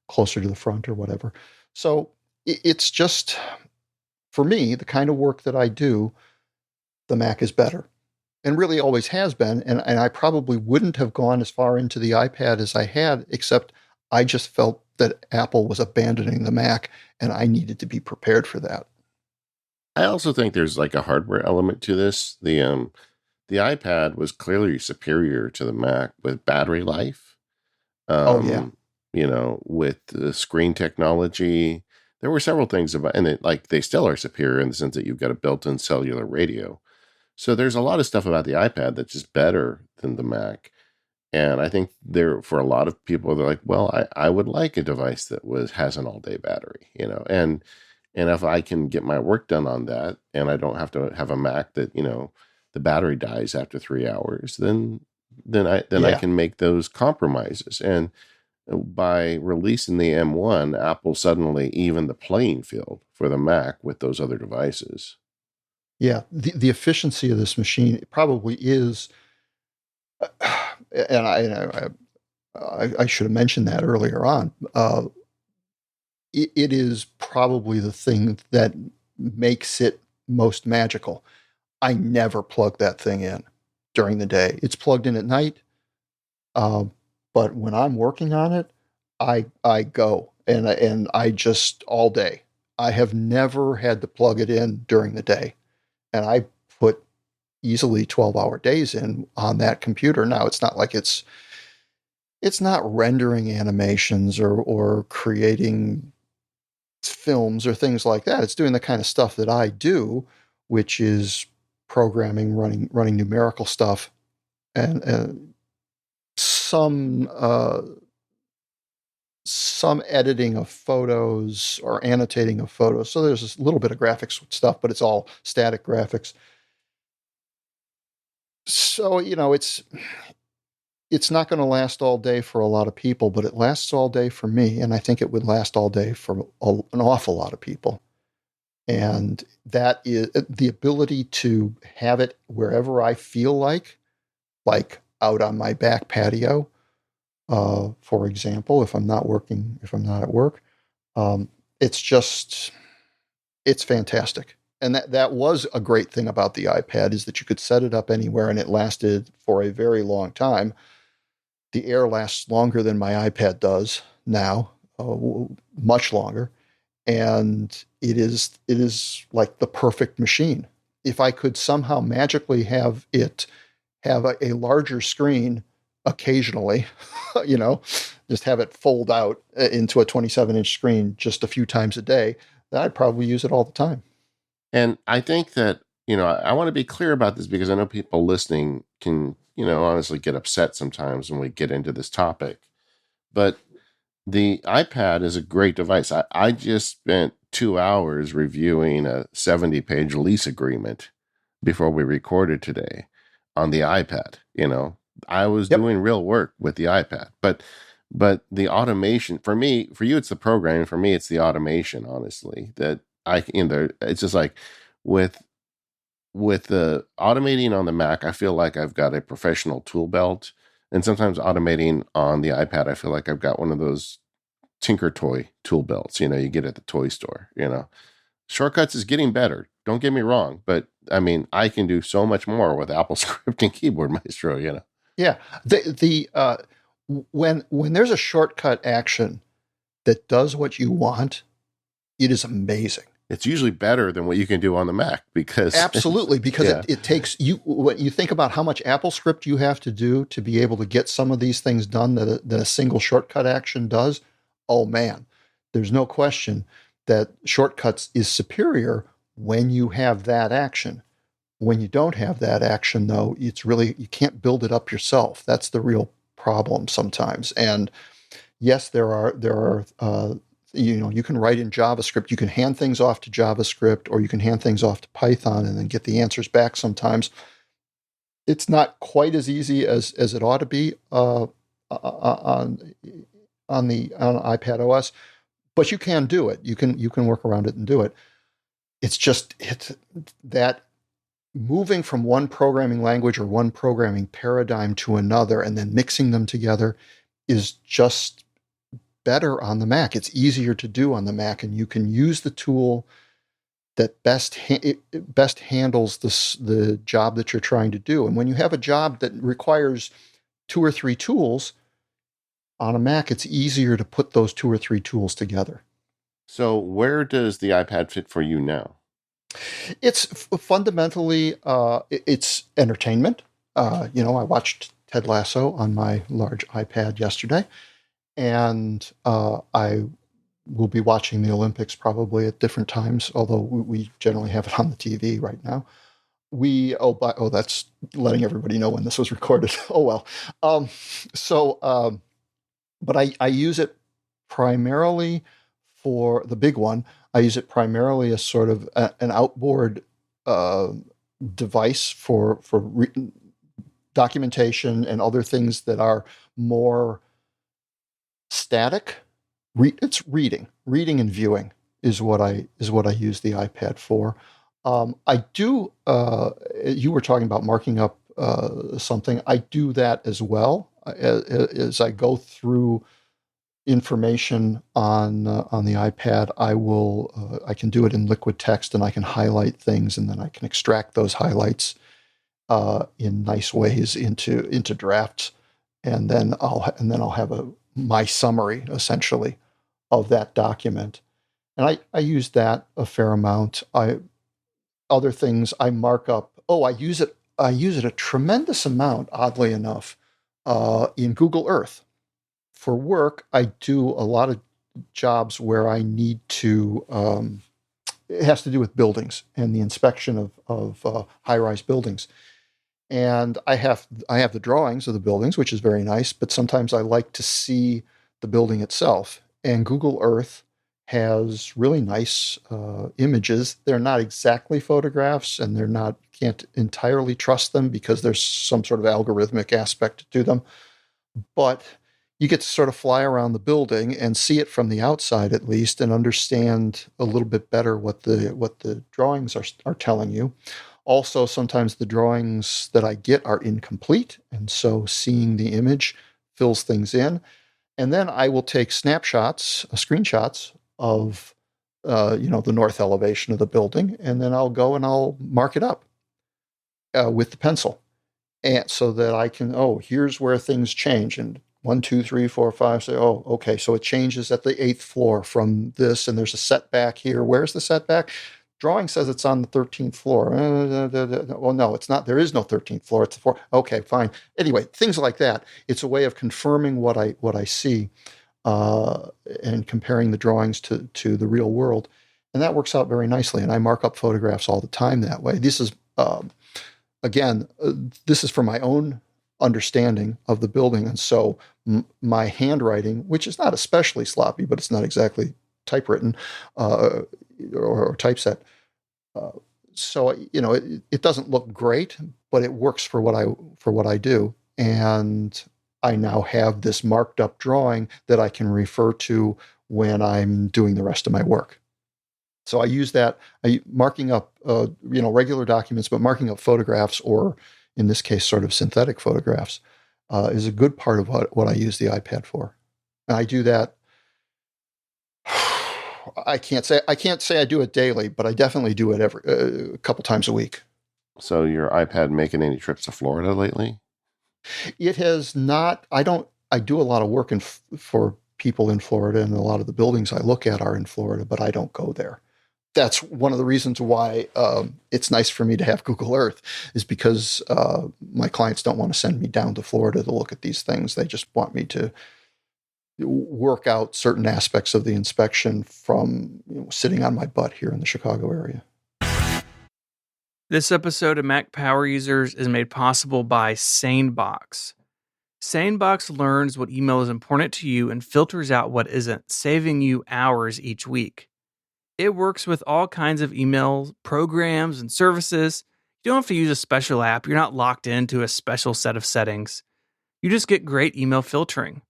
closer to the front or whatever. So it's just, for me, the kind of work that I do, the Mac is better, and really always has been. And I probably wouldn't have gone as far into the iPad as I had, except I just felt that Apple was abandoning the Mac, and I needed to be prepared for that. I also think there's like a hardware element to this. The iPad was clearly superior to the Mac with battery life. Oh, yeah. With the screen technology, there were several things about, and they still are superior in the sense that you've got a built-in cellular radio. So there's a lot of stuff about the iPad that's just better than the Mac. And I think there, for a lot of people, they're like, well, I would like a device that has an all day battery, and if I can get my work done on that, and I don't have to have a Mac that, the battery dies after 3 hours, then I Yeah. can make those compromises. And by releasing the M1, Apple suddenly evened the playing field for the Mac with those other devices. Yeah. The efficiency of this machine probably is, and I should have mentioned that earlier on. It is probably the thing that makes it most magical. I never plug that thing in during the day. It's plugged in at night, uh, but when I'm working on it, I go and I just all day. I have never had to plug it in during the day, and I put easily 12-hour days in on that computer. Now it's not like it's not rendering animations or creating films or things like that. It's doing the kind of stuff that I do, which is programming, running numerical stuff, and some some editing of photos or annotating of photos. So there's a little bit of graphics stuff, but it's all static graphics. So it's not going to last all day for a lot of people, but it lasts all day for me, and I think it would last all day for an awful lot of people. And that is the ability to have it wherever I feel like out on my back patio, for example, if I'm not working, if I'm not at work. um, it's just it's fantastic. And that was a great thing about the iPad, is that you could set it up anywhere and it lasted for a very long time. The Air lasts longer than my iPad does now, much longer, and it is like the perfect machine. If I could somehow magically have it have a larger screen occasionally, you know, just have it fold out into a 27-inch screen just a few times a day, then I'd probably use it all the time. And I think that, I want to be clear about this because I know people listening can, honestly get upset sometimes when we get into this topic. But the iPad is a great device. I just spent 2 hours reviewing a 70-page lease agreement before we recorded today on the iPad. I was Yep. doing real work with the iPad, but the automation for you, it's the programming. For me, it's the automation. Honestly, that it's just like with the automating on the Mac, I feel like I've got a professional tool belt, and sometimes automating on the iPad, I feel like I've got one of those Tinker Toy tool belts, you get at the toy store. Shortcuts is getting better. Don't get me wrong, but I mean, I can do so much more with Apple Script and Keyboard Maestro. Yeah. When there's a shortcut action that does what you want, it is amazing. It's usually better than what you can do on the Mac because Absolutely, because yeah. it takes you, when you think about how much Apple script you have to do to be able to get some of these things done that a single shortcut action does. Oh man, there's no question that shortcuts is superior when you have that action. When you don't have that action, though, it's really, you can't build it up yourself. That's the real problem sometimes. And yes, there are you can write in JavaScript. You can hand things off to JavaScript, or you can hand things off to Python and then get the answers back. Sometimes it's not quite as easy as it ought to be on iPad OS, but you can do it. You can work around it and do it. It's that moving from one programming language or one programming paradigm to another and then mixing them together is just better on the Mac. It's easier to do on the Mac, and you can use the tool that best handles the job that you're trying to do. And when you have a job that requires two or three tools on a Mac, it's easier to put those two or three tools together. So where does the iPad fit for you now? It's fundamentally it's entertainment. I watched Ted Lasso on my large iPad yesterday, and I will be watching the Olympics probably at different times, although we generally have it on the TV right now. That's letting everybody know when this was recorded. Oh well. Um, but I use it primarily for the big one. I use it primarily as sort of an outboard uh, device for documentation and other things that are more static. It's reading and viewing is what I use the iPad for. I do. You were talking about marking up something. I do that as well as I go through information on the iPad. I can do it in liquid text, and I can highlight things, and then I can extract those highlights in nice ways into drafts, and then I'll have my summary essentially of that document, and I use that a fair amount. Other things I mark up. Oh, I use it. I use it a tremendous amount, oddly enough, in Google Earth. For work, I do a lot of jobs where I need to. It has to do with buildings and the inspection of high-rise buildings. And I have the drawings of the buildings, which is very nice. But sometimes I like to see the building itself. And Google Earth has really nice images. They're not exactly photographs, and can't entirely trust them because there's some sort of algorithmic aspect to them. But you get to sort of fly around the building and see it from the outside at least, and understand a little bit better what the drawings are telling you. Also, sometimes the drawings that I get are incomplete, and so seeing the image fills things in. And then I will take screenshots of the north elevation of the building, and then I'll go and I'll mark it up with the pencil, and so that I can, here's where things change, and 1, 2, 3, 4, 5. Say, okay, so it changes at the 8th floor from this, and there's a setback here. Where's the setback? Drawing says it's on the 13th floor. Well, no, it's not. There is no 13th floor. It's the floor. Okay, fine. Anyway, things like that. It's a way of confirming what I see, and comparing the drawings to the real world, and that works out very nicely. And I mark up photographs all the time that way. This is again, this is for my own understanding of the building, and so my handwriting, which is not especially sloppy, but it's not exactly typewritten or typeset. So it doesn't look great, but it works for what I do, and I now have this marked up drawing that I can refer to when I'm doing the rest of my work. So I use that, marking up regular documents, but marking up photographs, or in this case, sort of synthetic photographs, is a good part of what I use the iPad for. And I do that. I can't say I do it daily, but I definitely do it a couple times a week. So your iPad making any trips to Florida lately? It has not. I do a lot of work for people in Florida, and a lot of the buildings I look at are in Florida, but I don't go there. That's one of the reasons why it's nice for me to have Google Earth, is because my clients don't want to send me down to Florida to look at these things. They just want me to work out certain aspects of the inspection from sitting on my butt here in the Chicago area. This episode of Mac Power Users is made possible by SaneBox. SaneBox learns what email is important to you and filters out what isn't, saving you hours each week. It works with all kinds of email programs and services. You don't have to use a special app. You're not locked into a special set of settings. You just get great email filtering.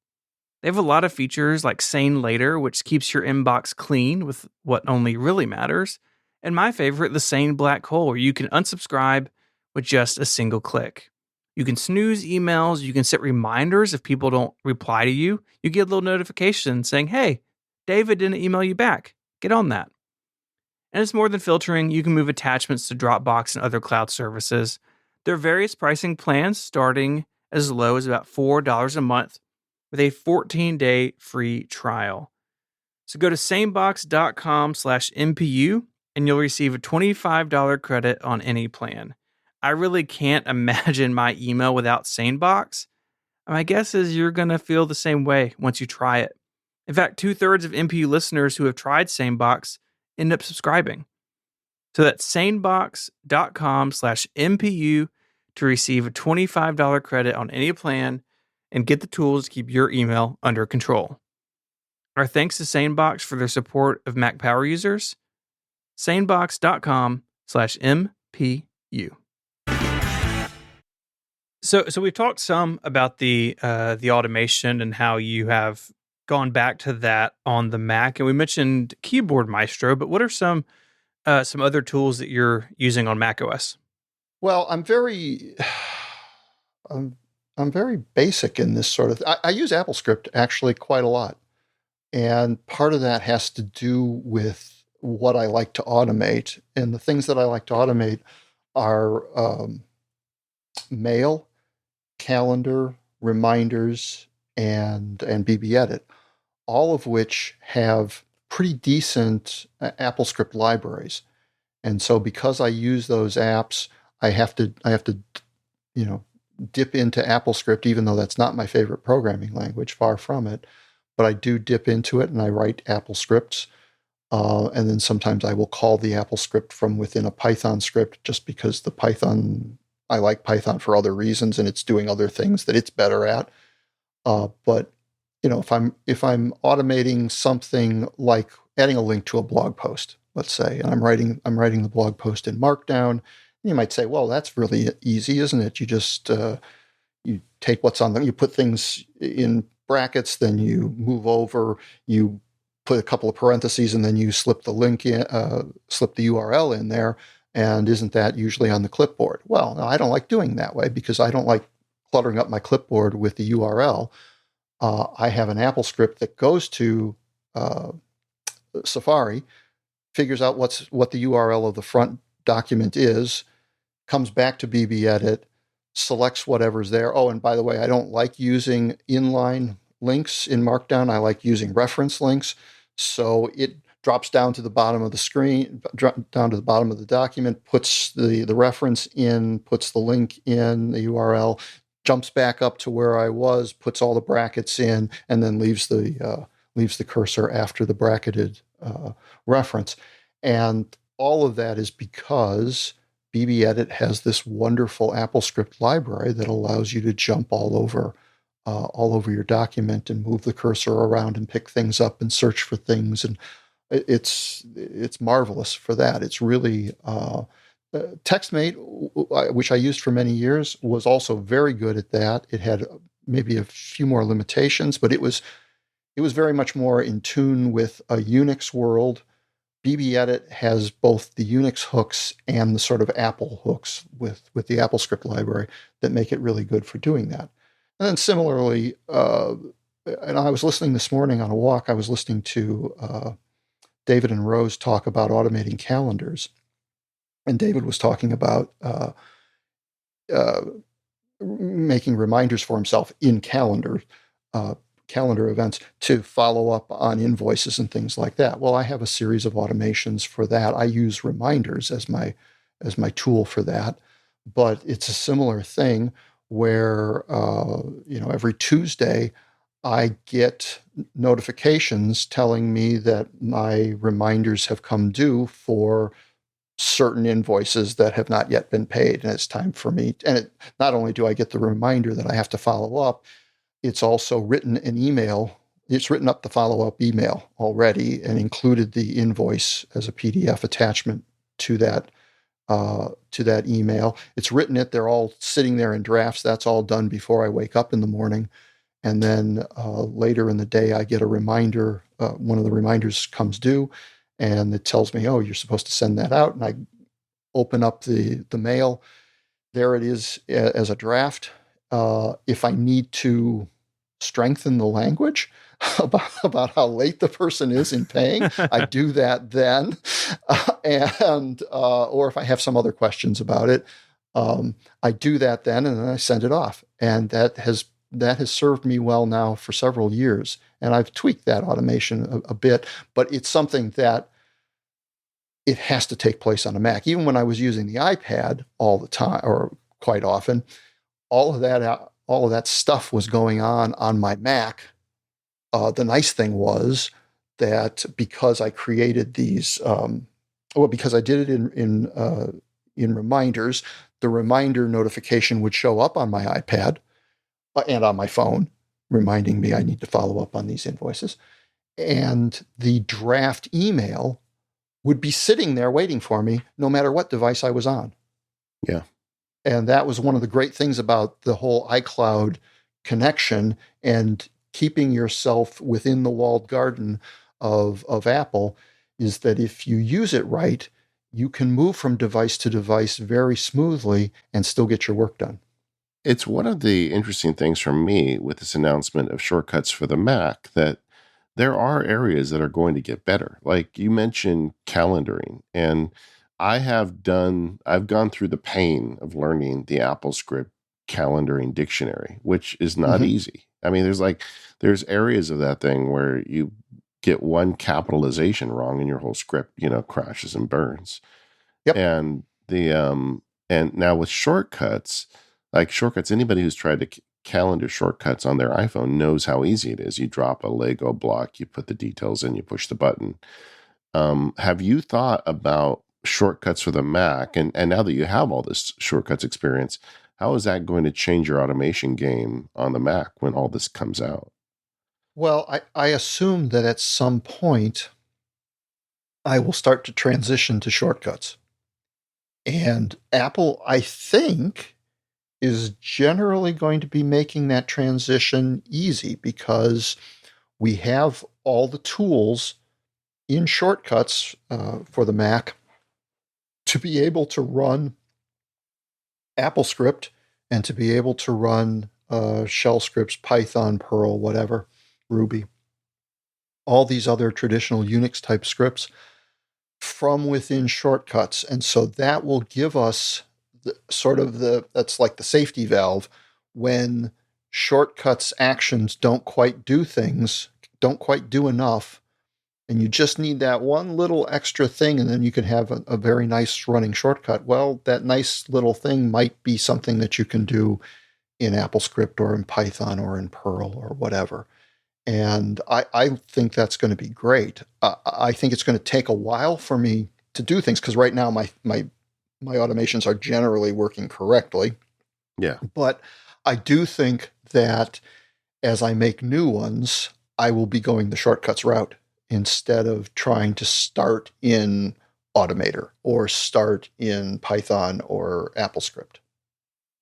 They have a lot of features like Sane Later, which keeps your inbox clean with what only really matters. And my favorite, the Sane Black Hole, where you can unsubscribe with just a single click. You can snooze emails. You can set reminders if people don't reply to you. You get a little notification saying, hey, David didn't email you back. Get on that. And it's more than filtering. You can move attachments to Dropbox and other cloud services. There are various pricing plans starting as low as about $4 a month with a 14-day free trial. So go to sanebox.com/MPU and you'll receive a $25 credit on any plan. I really can't imagine my email without SaneBox. My guess is you're going to feel the same way once you try it. In fact, 2/3 of MPU listeners who have tried SaneBox end up subscribing. So that's sanebox.com/MPU to receive a $25 credit on any plan and get the tools to keep your email under control. Our thanks to SaneBox for their support of Mac Power users. sanebox.com/MPU. So we've talked some about the automation and how you have gone back to that on the Mac, and we mentioned Keyboard Maestro, but what are some other tools that you're using on macOS? Well, I'm very basic in this sort of. I use AppleScript actually quite a lot, and part of that has to do with what I like to automate. And the things that I like to automate are mail, calendar, reminders, and BBEdit, all of which have pretty decent AppleScript libraries. And so because I use those apps, I have to dip into AppleScript, even though that's not my favorite programming language, far from it. But I do dip into it and I write Apple scripts. And then sometimes I will call the Apple script from within a Python script just because I like Python for other reasons and it's doing other things that it's better at. But if I'm automating something like adding a link to a blog post, let's say, and I'm writing the blog post in Markdown, you might say, well, that's really easy, isn't it? You just you take what's on them, you put things in brackets, then you move over, you put a couple of parentheses, and then you slip the link in, slip the URL in there. And isn't that usually on the clipboard? Well, no, I don't like doing that way because I don't like cluttering up my clipboard with the URL. I have an Apple script that goes to Safari, figures out what the URL of the front document is, comes back to BBEdit, selects whatever's there. Oh, and by the way, I don't like using inline links in Markdown. I like using reference links. So it drops down to the bottom of the screen, down to the bottom of the document, puts the reference in, puts the link in, the URL, jumps back up to where I was, puts all the brackets in, and then leaves the cursor after the bracketed reference. And all of that is because BBEdit has this wonderful AppleScript library that allows you to jump all over your document and move the cursor around and pick things up and search for things. And it's marvelous for that. It's really TextMate, which I used for many years, was also very good at that. It had maybe a few more limitations, but it was very much more in tune with a Unix world. BBEdit has both the Unix hooks and the sort of Apple hooks with the AppleScript library that make it really good for doing that. And then similarly, and I was listening this morning on a walk, I was listening to David and Rose talk about automating calendars. And David was talking about making reminders for himself in calendar events to follow up on invoices and things like that. Well, I have a series of automations for that. I use reminders as my tool for that, but it's a similar thing where every Tuesday I get notifications telling me that my reminders have come due for certain invoices that have not yet been paid, and it's time for me. And not only do I get the reminder that I have to follow up, it's also written an email. It's written up the follow-up email already and included the invoice as a PDF attachment to that email. It's written it. They're all sitting there in drafts. That's all done before I wake up in the morning. And then later in the day, I get a reminder. One of the reminders comes due, and it tells me, oh, you're supposed to send that out. And I open up the mail. There it is as a draft. If I need to strengthen the language about how late the person is in paying, I do that then. Or if I have some other questions about it, I do that then, and then I send it off. And that has served me well now for several years. And I've tweaked that automation a bit, but it's something that it has to take place on a Mac. Even when I was using the iPad all the time, or quite often, all of that stuff was going on my Mac. The nice thing was that because I created these Well, because I did it in reminders, the reminder notification would show up on my iPad and on my phone, reminding me I need to follow up on these invoices. And the draft email would be sitting there waiting for me no matter what device I was on. Yeah. And that was one of the great things about the whole iCloud connection and keeping yourself within the walled garden of Apple, is that if you use it right, you can move from device to device very smoothly and still get your work done. It's one of the interesting things for me with this announcement of shortcuts for the Mac that there are areas that are going to get better. Like you mentioned calendaring, and I've gone through the pain of learning the AppleScript calendaring dictionary, which is not easy. I mean, there's areas of that thing where you get one capitalization wrong and your whole script, crashes and burns. Yep. And and now with shortcuts, anybody who's tried to calendar shortcuts on their iPhone knows how easy it is. You drop a Lego block, you put the details in, you push the button. Have you thought about shortcuts for the Mac? And now that you have all this shortcuts experience, how is that going to change your automation game on the Mac when all this comes out? Well, I assume that at some point I will start to transition to shortcuts. And Apple, I think, is generally going to be making that transition easy because we have all the tools in shortcuts for the Mac to be able to run AppleScript and to be able to run shell scripts, Python, Perl, whatever, Ruby, all these other traditional Unix type scripts from within shortcuts. And so that will give us that's like the safety valve when shortcuts actions don't quite do enough. And you just need that one little extra thing, and then you can have a very nice running shortcut. Well, that nice little thing might be something that you can do in AppleScript or in Python or in Perl or whatever. And I think that's going to be great. I think it's going to take a while for me to do things because right now my automations are generally working correctly. Yeah. But I do think that as I make new ones, I will be going the shortcuts route instead of trying to start in Automator or start in Python or AppleScript.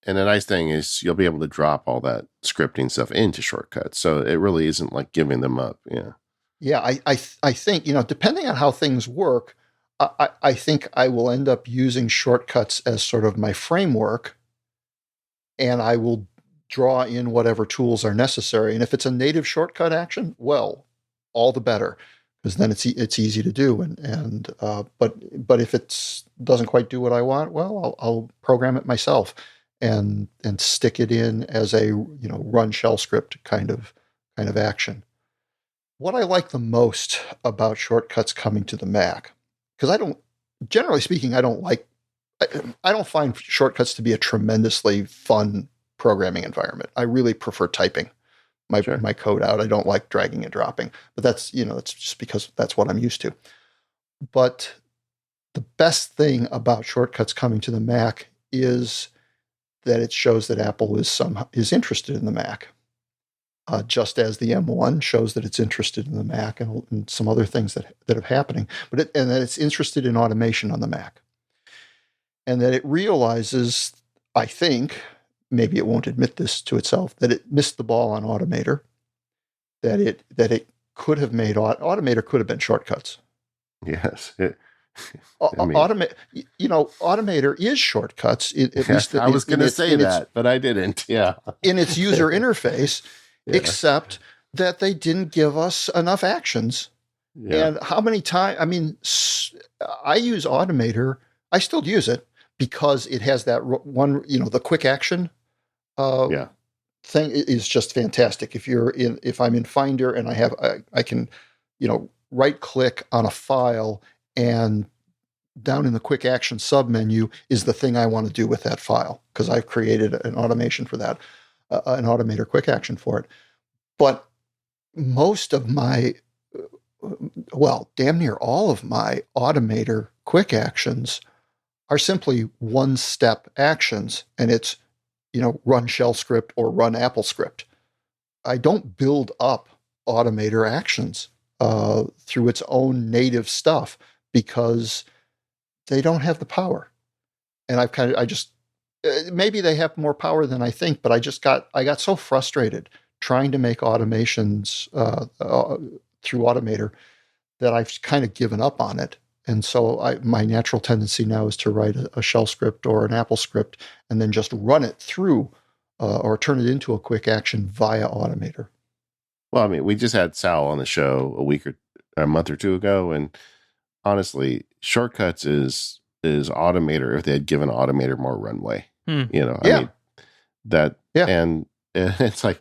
And the nice thing is you'll be able to drop all that scripting stuff into shortcuts. So it really isn't like giving them up. Yeah. Yeah, I think, depending on how things work, I think I will end up using shortcuts as sort of my framework, and I will draw in whatever tools are necessary. And if it's a native shortcut action, well, all the better, because then it's easy to do. But if it doesn't quite do what I want, well, I'll program it myself and stick it in as a run shell script kind of action. What I like the most about shortcuts coming to the Mac, because generally speaking, I don't find shortcuts to be a tremendously fun programming environment. I really prefer typing my code out. I don't like dragging and dropping, but that's just because that's what I'm used to. But the best thing about shortcuts coming to the Mac is that it shows that Apple is interested in the Mac. Just as the M1 shows that it's interested in the Mac and some other things that are happening, and that it's interested in automation on the Mac. And that it realizes, I think, maybe it won't admit this to itself, that it missed the ball on Automator, that it could have made, Automator could have been shortcuts. Yes. Automator is shortcuts. At least I was going to say that, but I didn't. Yeah. In its user interface. Yeah. Except that they didn't give us enough actions. Yeah. And how many times, I use Automator, I still use it because it has that one, the quick action thing is just fantastic. If I'm in Finder and I can, right click on a file and down in the quick action submenu is the thing I want to do with that file because I've created an automation for that. An Automator quick action for it. But most of my, damn near all of my Automator quick actions are simply one-step actions, and it's, run shell script or run Apple script. I don't build up Automator actions through its own native stuff because they don't have the power. And maybe they have more power than I think, but I got so frustrated trying to make automations through Automator that I've kind of given up on it. And so my natural tendency now is to write a shell script or an Apple script and then just run it through or turn it into a quick action via Automator. Well, I mean, we just had Sal on the show a month or two ago, and honestly, shortcuts is Automator if they had given Automator more runway. I mean that, and it's like,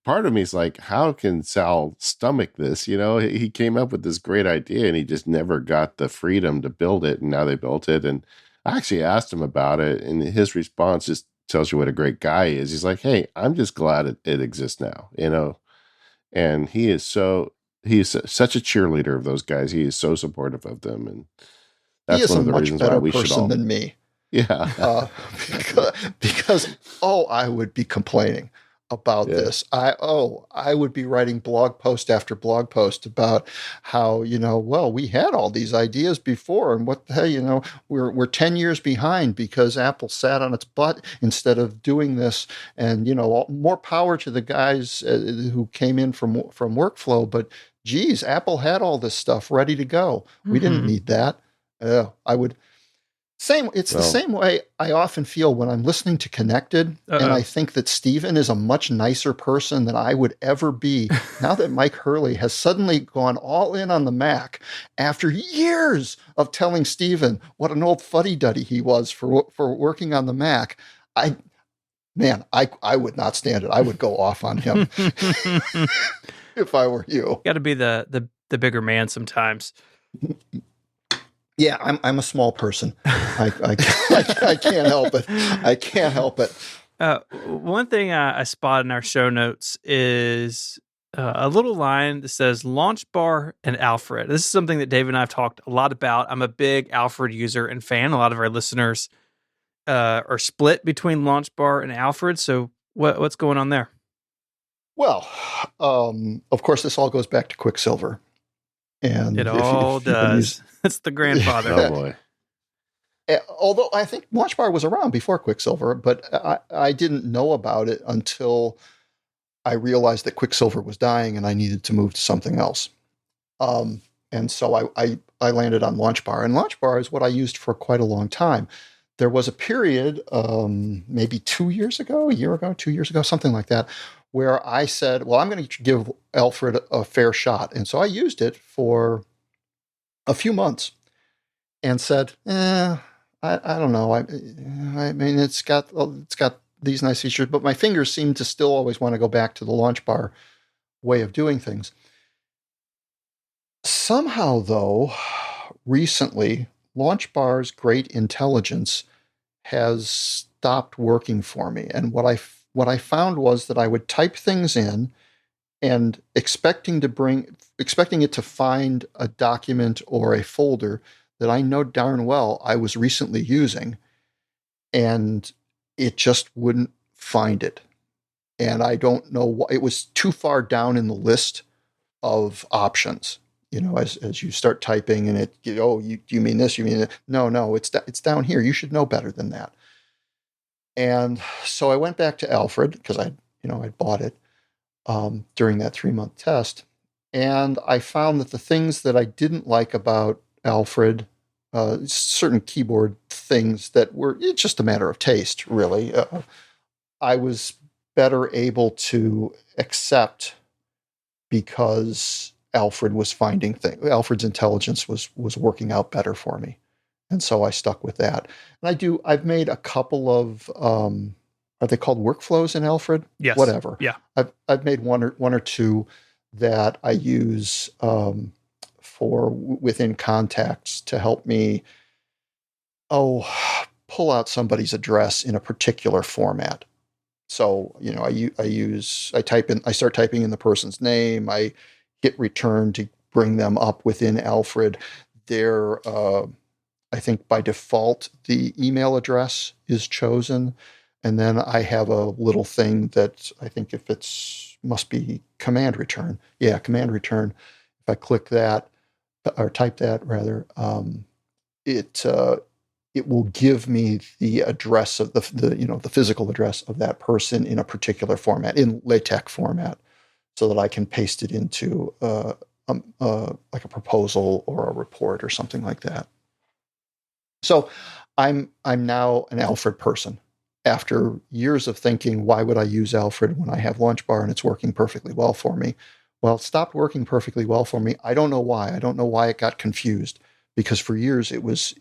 part of me is like, how can Sal stomach this? He came up with this great idea and he just never got the freedom to build it. And now they built it. And I actually asked him about it, and his response just tells you what a great guy he is. He's like, hey, I'm just glad it exists now, and he's such a cheerleader of those guys. He is so supportive of them. And that's one of the reasons why we should all. He is a much better person than me. Yeah. Because I would be complaining about this. I would be writing blog post after blog post about how, we had all these ideas before, and what the hell, we're 10 years behind because Apple sat on its butt instead of doing this. And, more power to the guys who came in from workflow, but geez, Apple had all this stuff ready to go. We didn't need that. The same way I often feel when I'm listening to Connected, and I think that Steven is a much nicer person than I would ever be now that Mike Hurley has suddenly gone all in on the Mac after years of telling Steven what an old fuddy-duddy he was for working on the Mac. I would not stand it. I would go off on him if I were you. Got to be the bigger man sometimes. Yeah, I'm a small person. I can't help it. I can't help it. One thing I spot in our show notes is a little line that says Launch Bar and Alfred. This is something that Dave and I have talked a lot about. I'm a big Alfred user and fan. A lot of our listeners are split between Launch Bar and Alfred. So what's going on there? Well, of course, this all goes back to Quicksilver. And it all does. It's the grandfather. Oh boy. Although I think Launch Bar was around before Quicksilver, but I didn't know about it until I realized that Quicksilver was dying and I needed to move to something else. And so I landed on Launch Bar, and Launch Bar is what I used for quite a long time. There was a period, maybe 2 years ago, a year ago, 2 years ago, something like that, where I said, well, I'm going to give Alfred a fair shot. And so I used it for a few months and said, I don't know. I mean, it's got these nice features, but my fingers seem to still always want to go back to the Launch Bar way of doing things. Somehow, though, recently, Launch Bar's great intelligence has stopped working for me. And what I found was that I would type things in and expecting it to find a document or a folder that I know darn well I was recently using, and it just wouldn't find it. And I don't know why. It was too far down in the list of options. As you start typing and you mean this, you mean that. No, it's down here. You should know better than that. And so I went back to Alfred because I'd bought it during that 3-month test. And I found that the things that I didn't like about Alfred, certain keyboard things that it's just a matter of taste, really, I was better able to accept because Alfred was finding things. Alfred's intelligence was working out better for me. And so I stuck with that. And I've made a couple of, are they called workflows in Alfred? Yes. Whatever. Yeah. I've made one or two that I use for within contacts to help me, pull out somebody's address in a particular format. So, I start typing in the person's name. I hit return to bring them up within Alfred. Their I think by default, the email address is chosen. And then I have a little thing that I think if it's must be command return. Yeah, command return. If I click that or type that rather, it will give me the address of the physical address of that person in a particular format, in LaTeX format, so that I can paste it into like a proposal or a report or something like that. So I'm now an Alfred person. After years of thinking, why would I use Alfred when I have LaunchBar and it's working perfectly well for me? Well, it stopped working perfectly well for me. I don't know why. I don't know why it got confused, because for years it was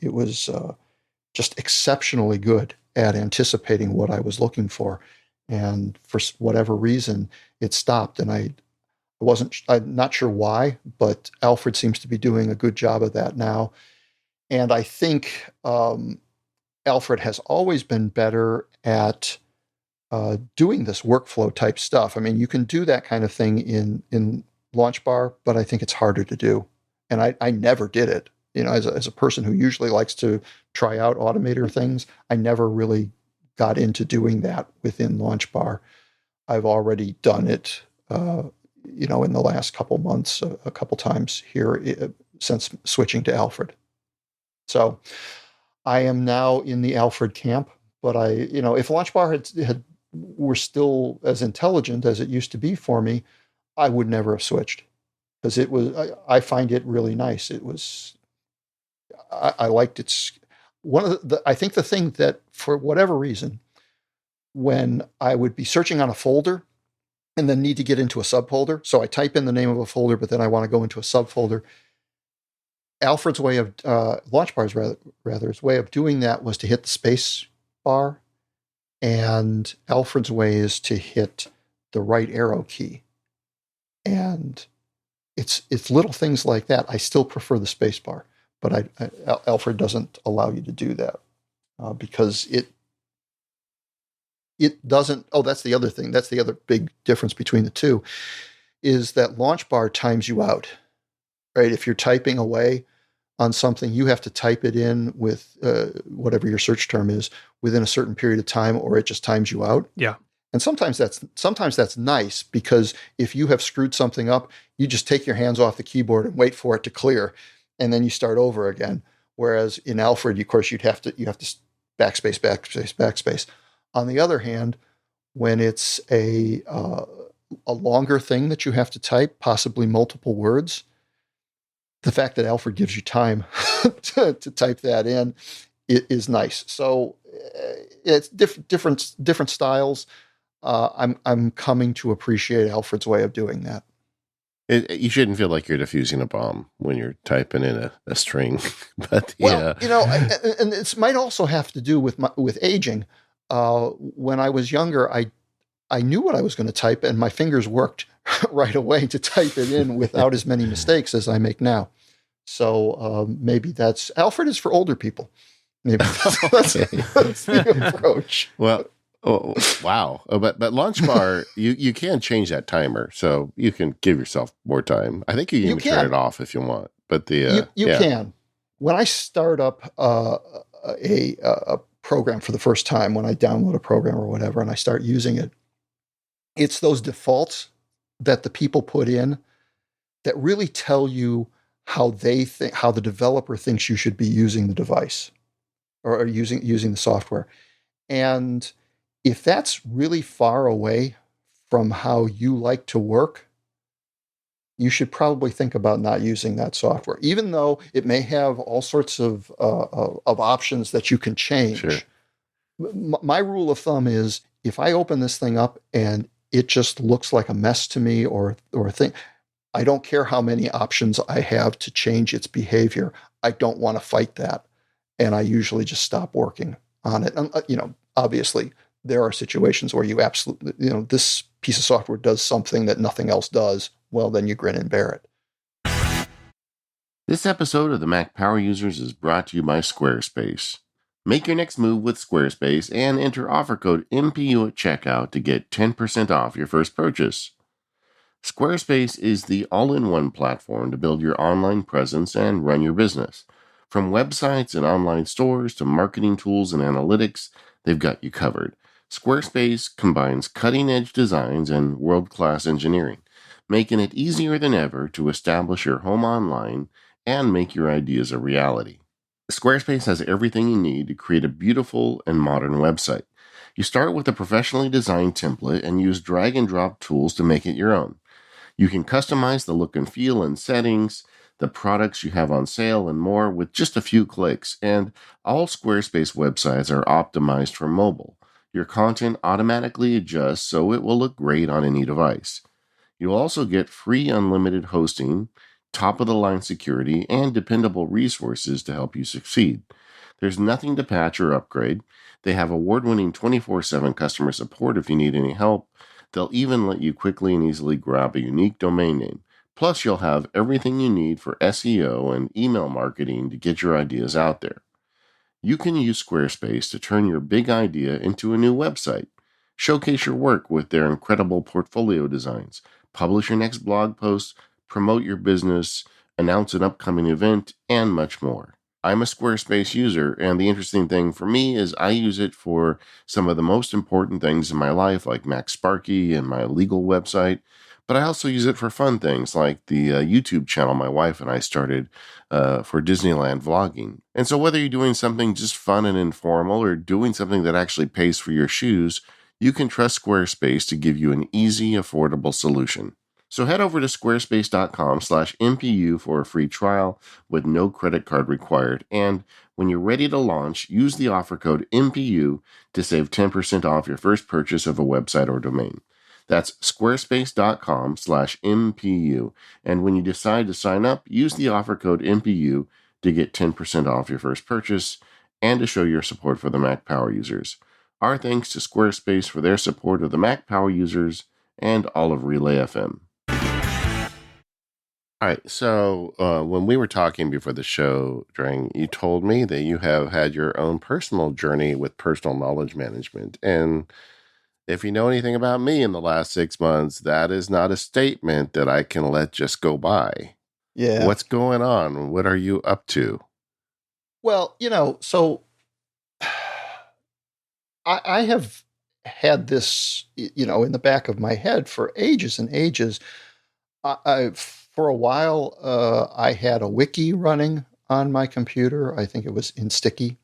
just exceptionally good at anticipating what I was looking for, and for whatever reason it stopped. And I'm not sure why, but Alfred seems to be doing a good job of that now. And I think Alfred has always been better at doing this workflow type stuff. I mean, you can do that kind of thing in LaunchBar, but I think it's harder to do. And I never did it. As a person who usually likes to try out automator things, I never really got into doing that within LaunchBar. I've already done it, in the last couple months, a couple times here since switching to Alfred. So I am now in the Alfred camp, but if LaunchBar were still as intelligent as it used to be for me, I would never have switched, because I find it really nice. I liked its one of I think the thing that, for whatever reason, when I would be searching on a folder and then need to get into a subfolder, so I type in the name of a folder, but then I want to go into a subfolder. Alfred's way of LaunchBar's his way of doing that was to hit the space bar, and Alfred's way is to hit the right arrow key. And it's little things like that. I still prefer the space bar, but Alfred doesn't allow you to do that because it doesn't. Oh, that's the other thing. That's the other big difference between the two, is that LaunchBar times you out. Right? If you're typing away on something, you have to type it in with whatever your search term is within a certain period of time, or it just times you out. Yeah. And sometimes that's nice, because if you have screwed something up, you just take your hands off the keyboard and wait for it to clear, and then you start over again. Whereas in Alfred, of course, you have to backspace. On the other hand, when it's a longer thing that you have to type, possibly multiple words, the fact that Alfred gives you time to type that in is nice. So it's different styles. I'm coming to appreciate Alfred's way of doing that. You shouldn't feel like you're defusing a bomb when you're typing in a string, but yeah. Well, and it might also have to do with aging. When I was younger, I knew what I was going to type, and my fingers worked right away to type it in without as many mistakes as I make now. So maybe Alfred is for older people. Maybe that's the approach. Well, oh, wow. But LaunchBar, you can change that timer, so you can give yourself more time. I think you can even turn it off if you want. But you can. When I start up a program for the first time, when I download a program or whatever, and I start using it, it's those defaults that the people put in that really tell you how the developer thinks you should be using the device or using the software. And if that's really far away from how you like to work, you should probably think about not using that software, even though it may have all sorts of options that you can change. Sure. My rule of thumb is, if I open this thing up and it just looks like a mess to me or a thing, I don't care how many options I have to change its behavior. I don't want to fight that. And I usually just stop working on it. And, obviously, there are situations where you absolutely, this piece of software does something that nothing else does. Well, then you grin and bear it. This episode of the Mac Power Users is brought to you by Squarespace. Make your next move with Squarespace and enter offer code MPU at checkout to get 10% off your first purchase. Squarespace is the all-in-one platform to build your online presence and run your business. From websites and online stores to marketing tools and analytics, they've got you covered. Squarespace combines cutting-edge designs and world-class engineering, making it easier than ever to establish your home online and make your ideas a reality. Squarespace has everything you need to create a beautiful and modern website. You start with a professionally designed template and use drag and drop tools to make it your own. You can customize the look and feel and settings, the products you have on sale, and more with just a few clicks. And all Squarespace websites are optimized for mobile. Your content automatically adjusts so it will look great on any device. You'll also get free unlimited hosting, top of the line security, and dependable resources to help you succeed. There's nothing to patch or upgrade. They have award winning 24/7 customer support if you need any help. They'll even let you quickly and easily grab a unique domain name. Plus, you'll have everything you need for SEO and email marketing to get your ideas out there. You can use Squarespace to turn your big idea into a new website. Showcase your work with their incredible portfolio designs, publish your next blog post, promote your business, announce an upcoming event, and much more. I'm a Squarespace user, and the interesting thing for me is I use it for some of the most important things in my life, like Mac Sparky and my legal website. But I also use it for fun things like the YouTube channel my wife and I started for Disneyland vlogging. And so, whether you're doing something just fun and informal or doing something that actually pays for your shoes, you can trust Squarespace to give you an easy, affordable solution. So head over to squarespace.com/MPU for a free trial with no credit card required. And when you're ready to launch, use the offer code MPU to save 10% off your first purchase of a website or domain. That's squarespace.com/MPU. And when you decide to sign up, use the offer code MPU to get 10% off your first purchase and to show your support for the Mac Power users. Our thanks to Squarespace for their support of the Mac Power users and all of Relay FM. All right, so when we were talking before the show, Drang, you told me that you have had your own personal journey with personal knowledge management. And if you know anything about me in the last 6 months, that is not a statement that I can let just go by. Yeah. What's going on? What are you up to? Well, so I have had this, in the back of my head for ages and ages. For a while, I had a wiki running on my computer. I think it was in Sticky.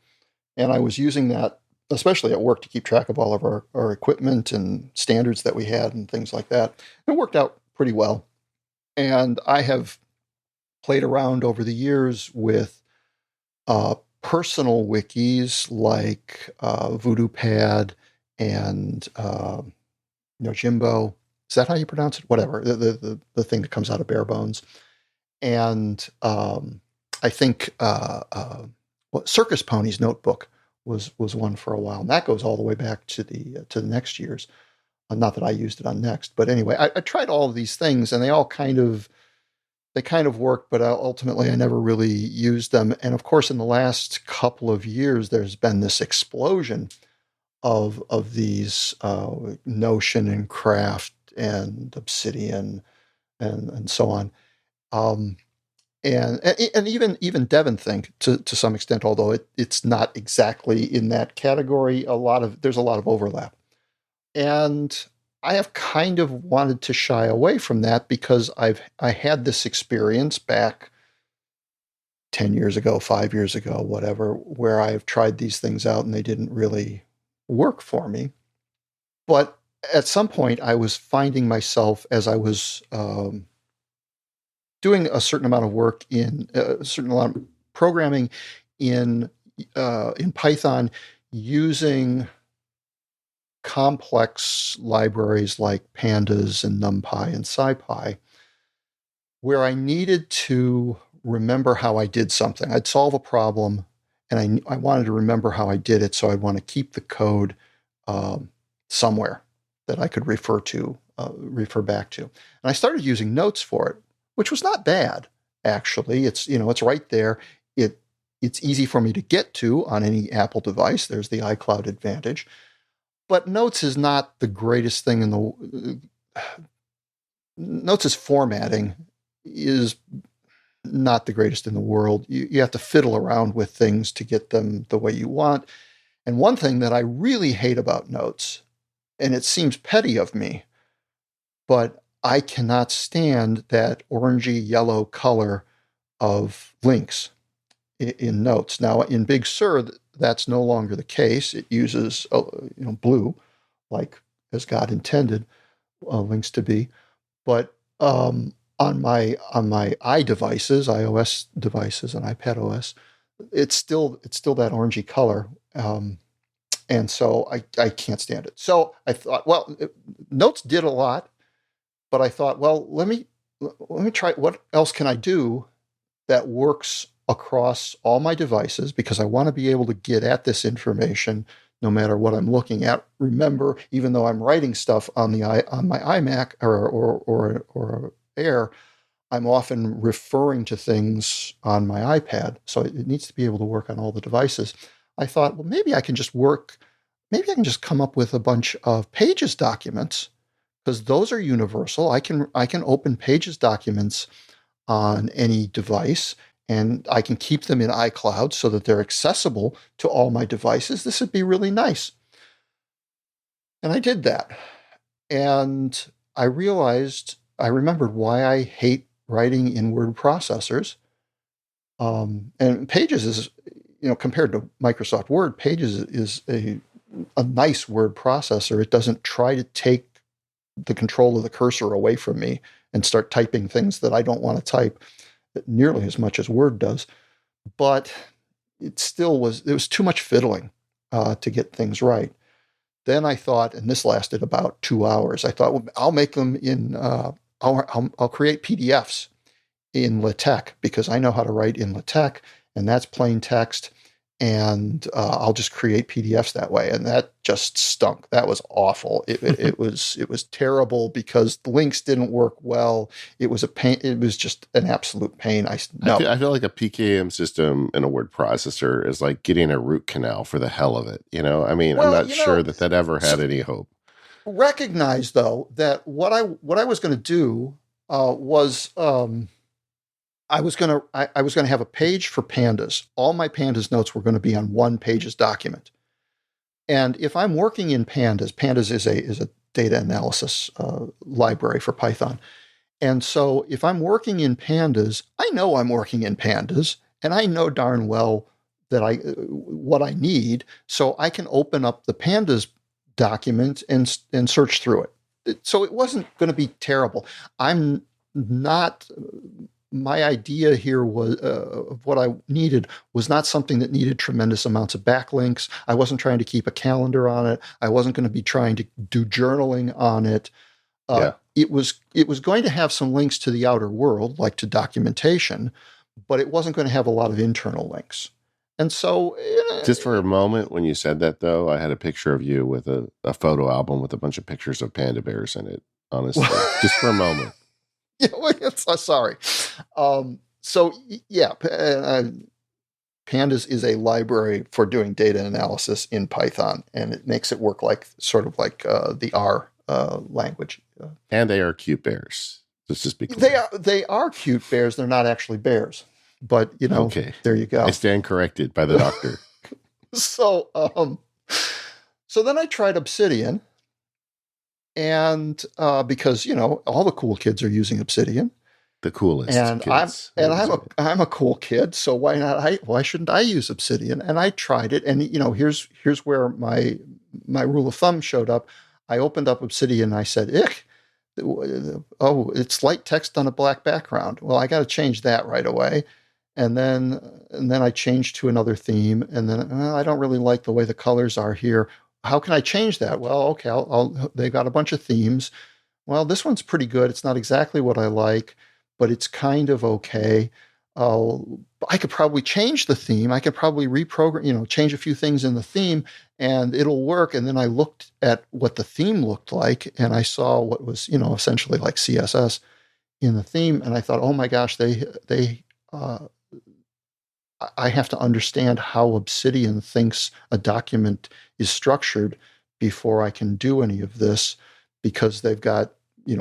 And I was using that, especially at work, to keep track of all of our equipment and standards that we had and things like that. It worked out pretty well. And I have played around over the years with personal wikis like VoodooPad and Jimbo. Is that how you pronounce it? Whatever, the thing that comes out of Barebones. And I think Circus Pony's notebook was one for a while, and that goes all the way back to the Next year's. Not that I used it on Next, but anyway, I tried all of these things, and they kind of worked, but ultimately I never really used them. And of course, in the last couple of years, there's been this explosion of these Notion and Craft and Obsidian and so on, and even Devon Think to some extent, although it's not exactly in that category. There's a lot of overlap, and I have kind of wanted to shy away from that because I had this experience back 10 years ago, 5 years ago, whatever, where I've tried these things out and they didn't really work for me. But at some point, I was finding myself, as I was doing a certain amount of work in a certain amount of programming in Python, using complex libraries like pandas and NumPy and SciPy, where I needed to remember how I did something. I'd solve a problem, and I wanted to remember how I did it, so I'd want to keep the code somewhere that I could refer back to. And I started using Notes for it, which was not bad, actually. It's right there. It's easy for me to get to on any Apple device. There's the iCloud advantage. But Notes is not the greatest thing in the... Notes' formatting is not the greatest in the world. You have to fiddle around with things to get them the way you want. And one thing that I really hate about notes, and it seems petty of me, but I cannot stand that orangey yellow color of links in notes. Now, in Big Sur, that's no longer the case. It uses blue, like as God intended links to be. But on my iDevices, iOS devices, and iPad OS, it's still that orangey color. And so I can't stand it. So I thought, well, Notes did a lot, but I thought, well, let me try. What else can I do that works across all my devices? Because I want to be able to get at this information no matter what I'm looking at. Remember, even though I'm writing stuff on my iMac or Air, I'm often referring to things on my iPad, so it needs to be able to work on all the devices. I thought, well, maybe I can just come up with a bunch of Pages documents, because those are universal. I can open Pages documents on any device, and I can keep them in iCloud so that they're accessible to all my devices. This would be really nice. And I did that. And I remembered why I hate writing in word processors. And Pages is, compared to Microsoft Word, Pages is a nice word processor. It doesn't try to take the control of the cursor away from me and start typing things that I don't want to type nearly as much as Word does. But it was too much fiddling to get things right. Then I thought, and this lasted about 2 hours, I thought, well, I'll make them I'll create PDFs in LaTeX, because I know how to write in LaTeX, and that's plain text. And I'll just create PDFs that way. And that just stunk. That was awful. It was terrible, because the links didn't work well. It was a pain. It was just an absolute pain. I feel like a PKM system in a word processor is like getting a root canal for the hell of it. I mean, well, I'm not sure that ever had any hope. Recognize, though, that what I was going to do was I was going to have a page for pandas. All my pandas notes were going to be on one Pages document. And if I'm working in pandas is a data analysis library for Python. And so if I'm working in pandas, I know I'm working in pandas, and I know darn well that what I need, so I can open up the pandas document and search through it. So it wasn't going to be terrible. My idea here was of what I needed was not something that needed tremendous amounts of backlinks. I wasn't trying to keep a calendar on it. I wasn't going to be trying to do journaling on it. It was going to have some links to the outer world, like to documentation, but it wasn't going to have a lot of internal links. And so, just for a moment, when you said that, though, I had a picture of you with a photo album with a bunch of pictures of panda bears in it. Honestly, just for a moment. Yeah, sorry. Pandas is a library for doing data analysis in Python, and it makes it work like the R language. And they are cute bears. Let's just be clear. They are cute bears. They're not actually bears, but okay. There you go. I stand corrected by the doctor. So then I tried Obsidian. And because all the cool kids are using Obsidian, the coolest, and kids I'm a cool kid, so why shouldn't I use Obsidian? And I tried it, and here's where my rule of thumb showed up. I opened up Obsidian, and I said, "Ick, oh, it's light text on a black background. Well, I got to change that right away." And then I changed to another theme, and then I don't really like the way the colors are here. How can I change that? Well, okay, they've got a bunch of themes. Well, this one's pretty good. It's not exactly what I like, but it's kind of okay. I could probably change the theme. I could probably reprogram, change a few things in the theme, and it'll work. And then I looked at what the theme looked like, and I saw what was, essentially like CSS in the theme. And I thought, oh my gosh, I have to understand how Obsidian thinks a document is structured before I can do any of this, because they've got,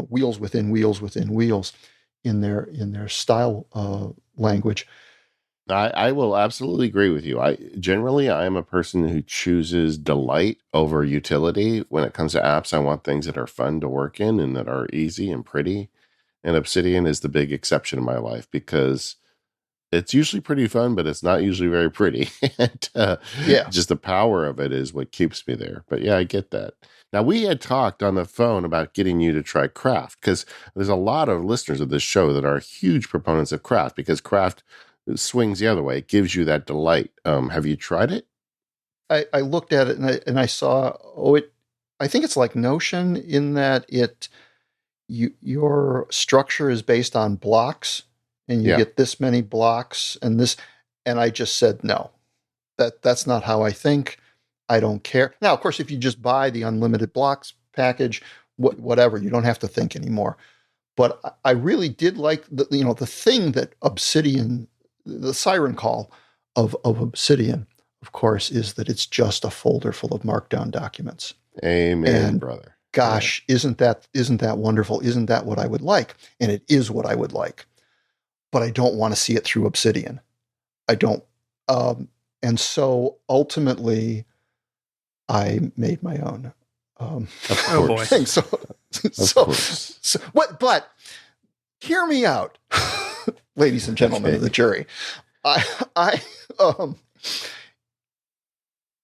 wheels within wheels within wheels. in their style language. I will absolutely agree with you. I am a person who chooses delight over utility. When it comes to apps, I want things that are fun to work in and that are easy and pretty. And Obsidian is the big exception in my life because it's usually pretty fun, but it's not usually very pretty. And Yeah. just the power of it is what keeps me there. But yeah, I get that. Now, we had talked on the phone about getting you to try Craft because there's a lot of listeners of this show that are huge proponents of Craft because Craft swings the other way. It gives you that delight. Have you tried it? I looked at it and I saw, I think it's like Notion in that your structure is based on blocks and you Yeah. get this many blocks and this, and I just said, no, that's not how I think. I don't care. Now, of course, if you just buy the unlimited blocks package, whatever, you don't have to think anymore. But I really did like the thing that Obsidian, the siren call of Obsidian, of course, is that it's just a folder full of markdown documents. Amen, And brother. gosh, isn't that wonderful? Isn't that what I would like? And it is what I would like. But I don't want to see it through Obsidian. I don't. And so ultimately, I made my own Oh boy. thing. So, Of course. so what? But hear me out, ladies and gentlemen Okay. of the jury. I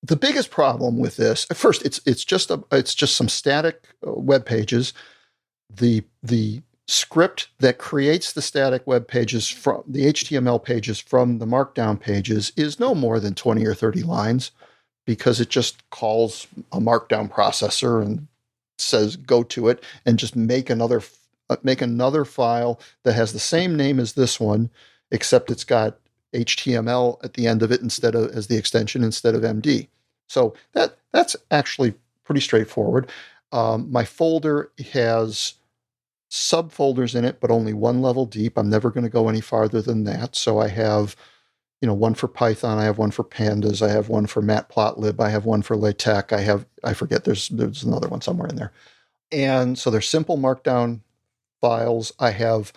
the biggest problem with this, at first, it's just some static web pages. The script that creates the static web pages from the HTML pages from the Markdown pages is no more than 20 or 30 lines because it just calls a Markdown processor and says go to it and just make another file that has the same name as this one, except it's got HTML at the end of it instead of as the extension instead of MD. So that's actually pretty straightforward. My folder has subfolders in it, but only one level deep. I'm never going to go any farther than that. So I have, one for Python. I have one for Pandas. I have one for Matplotlib. I have one for LaTeX. I forget. There's another one somewhere in there. And so they're simple Markdown files. I have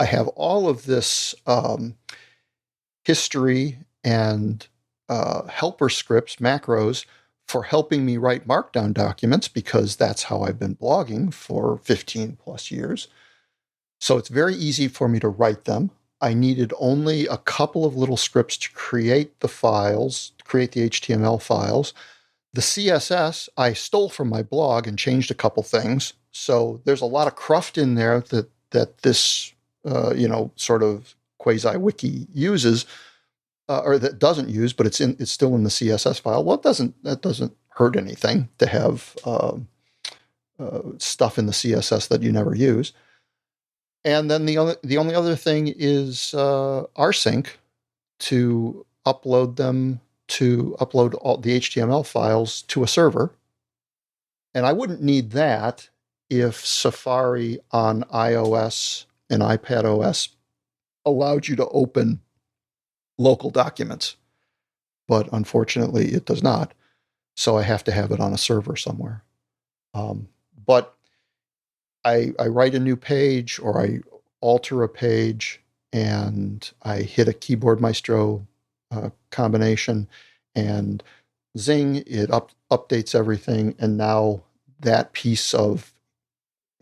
all of this history and helper scripts, macros, for helping me write Markdown documents because that's how I've been blogging for 15 plus years. So it's very easy for me to write them. I needed only a couple of little scripts to create the files, to create the HTML files. The CSS I stole from my blog and changed a couple things. So there's a lot of cruft in there that this sort of quasi wiki uses. Or that doesn't use, but it's still in the CSS file. Well, that doesn't hurt anything to have stuff in the CSS that you never use. And then the only other thing is rsync to upload all the HTML files to a server. And I wouldn't need that if Safari on iOS and iPadOS allowed you to open local documents, but unfortunately it does not. So I have to have it on a server somewhere. But I write a new page or I alter a page and I hit a Keyboard Maestro combination and zing, it updates everything. And now that piece of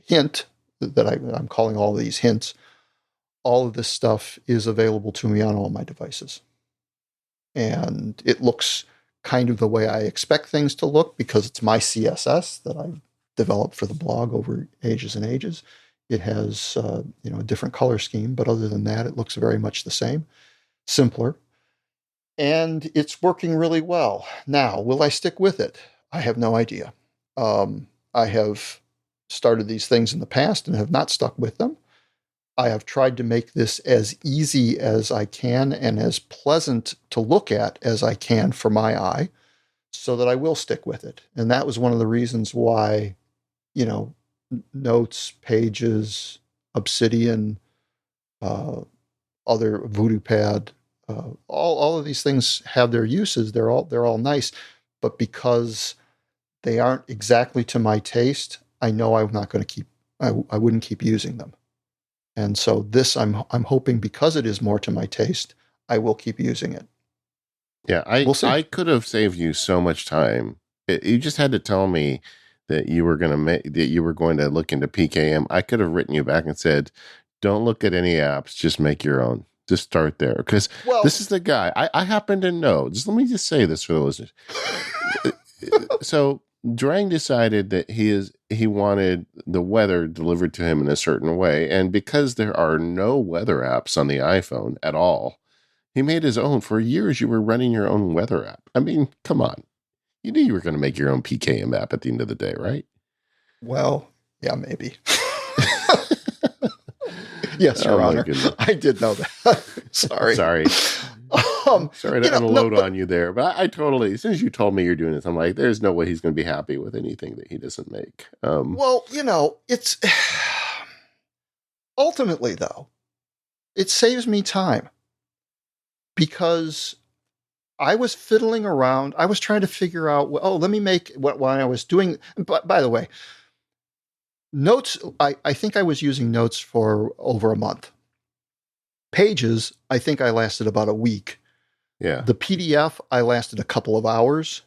hint that I'm calling all these hints, all of this stuff is available to me on all my devices. And it looks kind of the way I expect things to look because it's my CSS that I've developed for the blog over ages and ages. It has a different color scheme, but other than that, it looks very much the same, simpler. And it's working really well. Now, will I stick with it? I have no idea. I have started these things in the past and have not stuck with them. I have tried to make this as easy as I can and as pleasant to look at as I can for my eye so that I will stick with it. And that was one of the reasons why, Notes, Pages, Obsidian, other VoodooPad, all of these things have their uses. They're all nice, but because they aren't exactly to my taste, I know I'm not going to I wouldn't keep using them. And so this, I'm hoping, because it is more to my taste, I will keep using it. Yeah, We'll see. I could have saved you so much time. You just had to tell me that you were going to look into PKM. I could have written you back and said, "Don't look at any apps. Just make your own. Just start there." Because Well, this is the guy I happen to know. Just let me just say this for the listeners. So Drang decided that he wanted the weather delivered to him in a certain way, and because there are no weather apps on the iPhone at all, he made his own. For years, you were running your own weather app. I mean, come on. You knew you were going to make your own PKM app at the end of the day, right? well, yeah, maybe. Yes, Your Honor. Goodness. I did know that. Sorry. Sorry to unload on you there. But I totally, as soon as you told me you're doing this, I'm like, there's no way he's going to be happy with anything that he doesn't make. Well, it's ultimately, though, it saves me time because I was fiddling around. I was trying to figure out, let me make what I was doing. But by the way, Notes, I think I was using Notes for over a month. Pages, I think I lasted about a week. Yeah. The PDF, I lasted a couple of hours.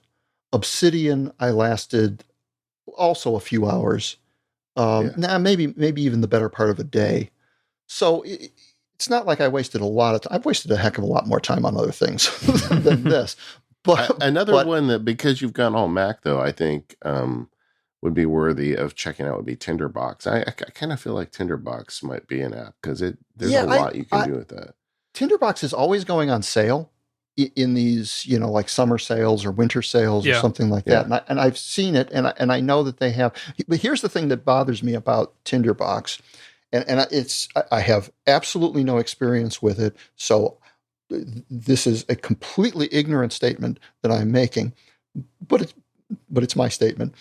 Obsidian, I lasted also a few hours. Maybe even the better part of a day. So it's not like I wasted a lot of time. I've wasted a heck of a lot more time on other things than this. But another one that, because you've gone all Mac, though, I think would be worthy of checking out would be Tinderbox. I kind of feel like Tinderbox might be an app because there's a lot you can do with that. Tinderbox is always going on sale in these, like summer sales or winter sales or something like that. And I've seen it, and I know that they have. But here's the thing that bothers me about Tinderbox, and I have absolutely no experience with it. So this is a completely ignorant statement that I'm making, but it's my statement.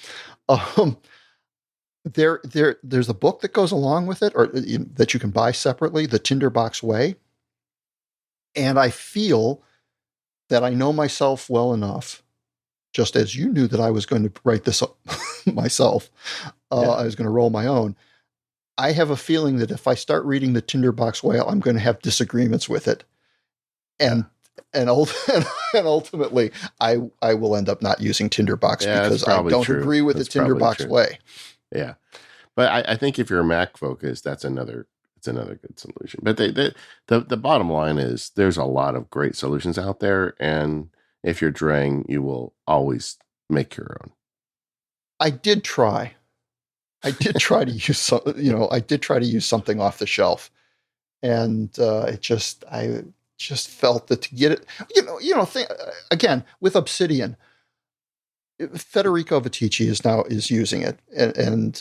There's a book that goes along with it, or that you can buy separately, The Tinderbox Way. And I feel that I know myself well enough, just as you knew that I was going to write this myself. I was going to roll my own. I have a feeling that if I start reading The Tinderbox Way, I'm going to have disagreements with it. And ultimately, I will end up not using Tinderbox because I don't agree with the Tinderbox Way. Yeah, but I think if you're Mac focused, it's another good solution. But the bottom line is there's a lot of great solutions out there, and if you're Drang, you will always make your own. I did try to use I did try to use something off the shelf, and I just felt that to get it, again, with Obsidian, Federico Viticci is using it and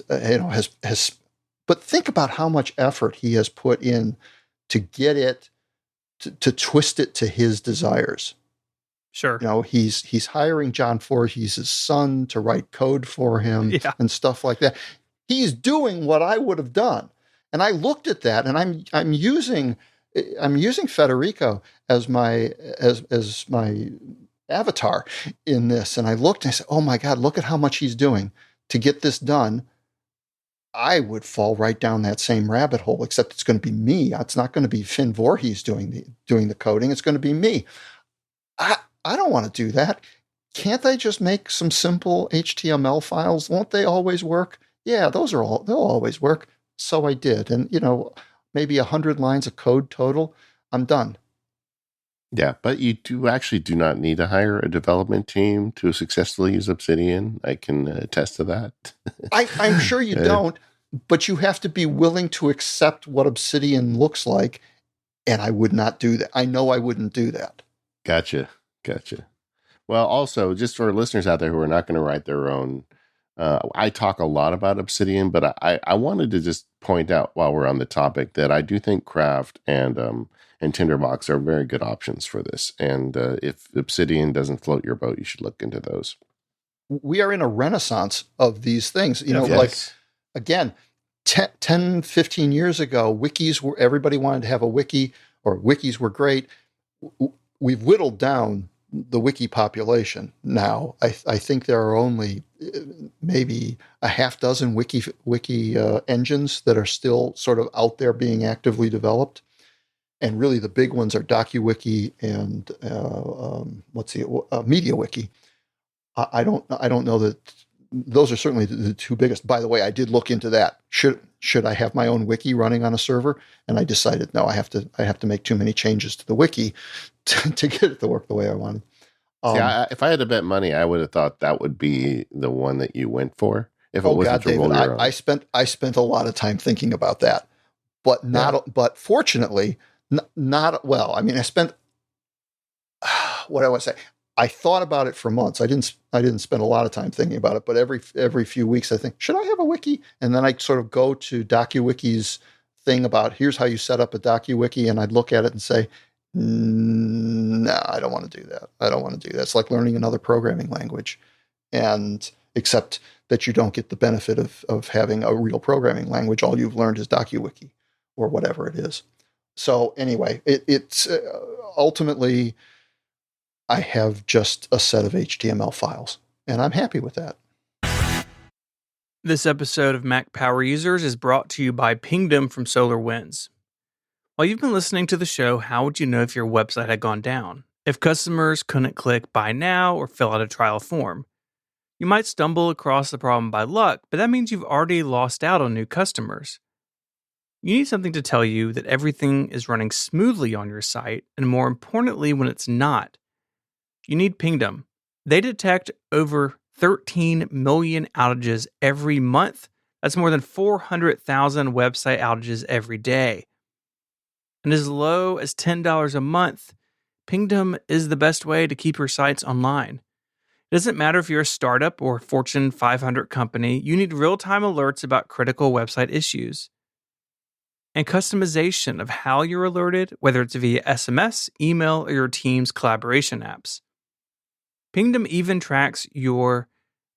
has, but think about how much effort he has put in to get it to twist it to his desires. Sure. He's hiring John Voorhees, his son, to write code for him and stuff like that. He's doing what I would have done. And I looked at that, and I'm using Federico as my avatar in this. And I looked and I said, oh my God, look at how much he's doing to get this done. I would fall right down that same rabbit hole, except it's going to be me. It's not going to be Finn Voorhees doing the coding. It's going to be me. I don't want to do that. Can't I just make some simple HTML files? Won't they always work? Yeah, they'll always work. So I did. And, maybe 100 lines of code total. I'm done. Yeah, but you do not need to hire a development team to successfully use Obsidian. I can attest to that. I'm sure you don't, but you have to be willing to accept what Obsidian looks like, and I would not do that. I know I wouldn't do that. Gotcha. Well, also, just for listeners out there who are not going to write their own, I talk a lot about Obsidian, but I wanted to just point out while we're on the topic that I do think Craft and Tinderbox are very good options for this. And if Obsidian doesn't float your boat, you should look into those. We are in a renaissance of these things. Like, again, 10, 15 years ago, everybody wanted to have a wiki, or wikis were great. We've whittled down the wiki population now. I think there are only maybe a half dozen wiki engines that are still sort of out there being actively developed. And really, the big ones are DocuWiki and MediaWiki. I don't know that those are certainly the two biggest. By the way, I did look into that. Should I have my own wiki running on a server? And I decided no. I have to make too many changes to the wiki to get it to work the way I wanted. See, if I had to bet money, I would have thought that would be the one that you went for. If it wasn't to roll your own. I spent a lot of time thinking about that, but But fortunately, not well. I mean, I spent what I want to say. I thought about it for months. I didn't spend a lot of time thinking about it, but every few weeks I think, should I have a wiki? And then I sort of go to DocuWiki's thing about here's how you set up a DocuWiki, and I'd look at it and say, no, I don't want to do that. I don't want to do that. It's like learning another programming language, and except that you don't get the benefit of having a real programming language. All you've learned is DocuWiki or whatever it is. So anyway, it's ultimately, I have just a set of HTML files, and I'm happy with that. This episode of Mac Power Users is brought to you by Pingdom from SolarWinds. While you've been listening to the show, how would you know if your website had gone down? If customers couldn't click Buy Now or fill out a trial form? You might stumble across the problem by luck, but that means you've already lost out on new customers. You need something to tell you that everything is running smoothly on your site, and more importantly, when it's not. You need Pingdom. They detect over 13 million outages every month. That's more than 400,000 website outages every day. And as low as $10 a month, Pingdom is the best way to keep your sites online. It doesn't matter if you're a startup or Fortune 500 company, you need real-time alerts about critical website issues. And customization of how you're alerted, whether it's via SMS, email, or your team's collaboration apps. Pingdom even tracks your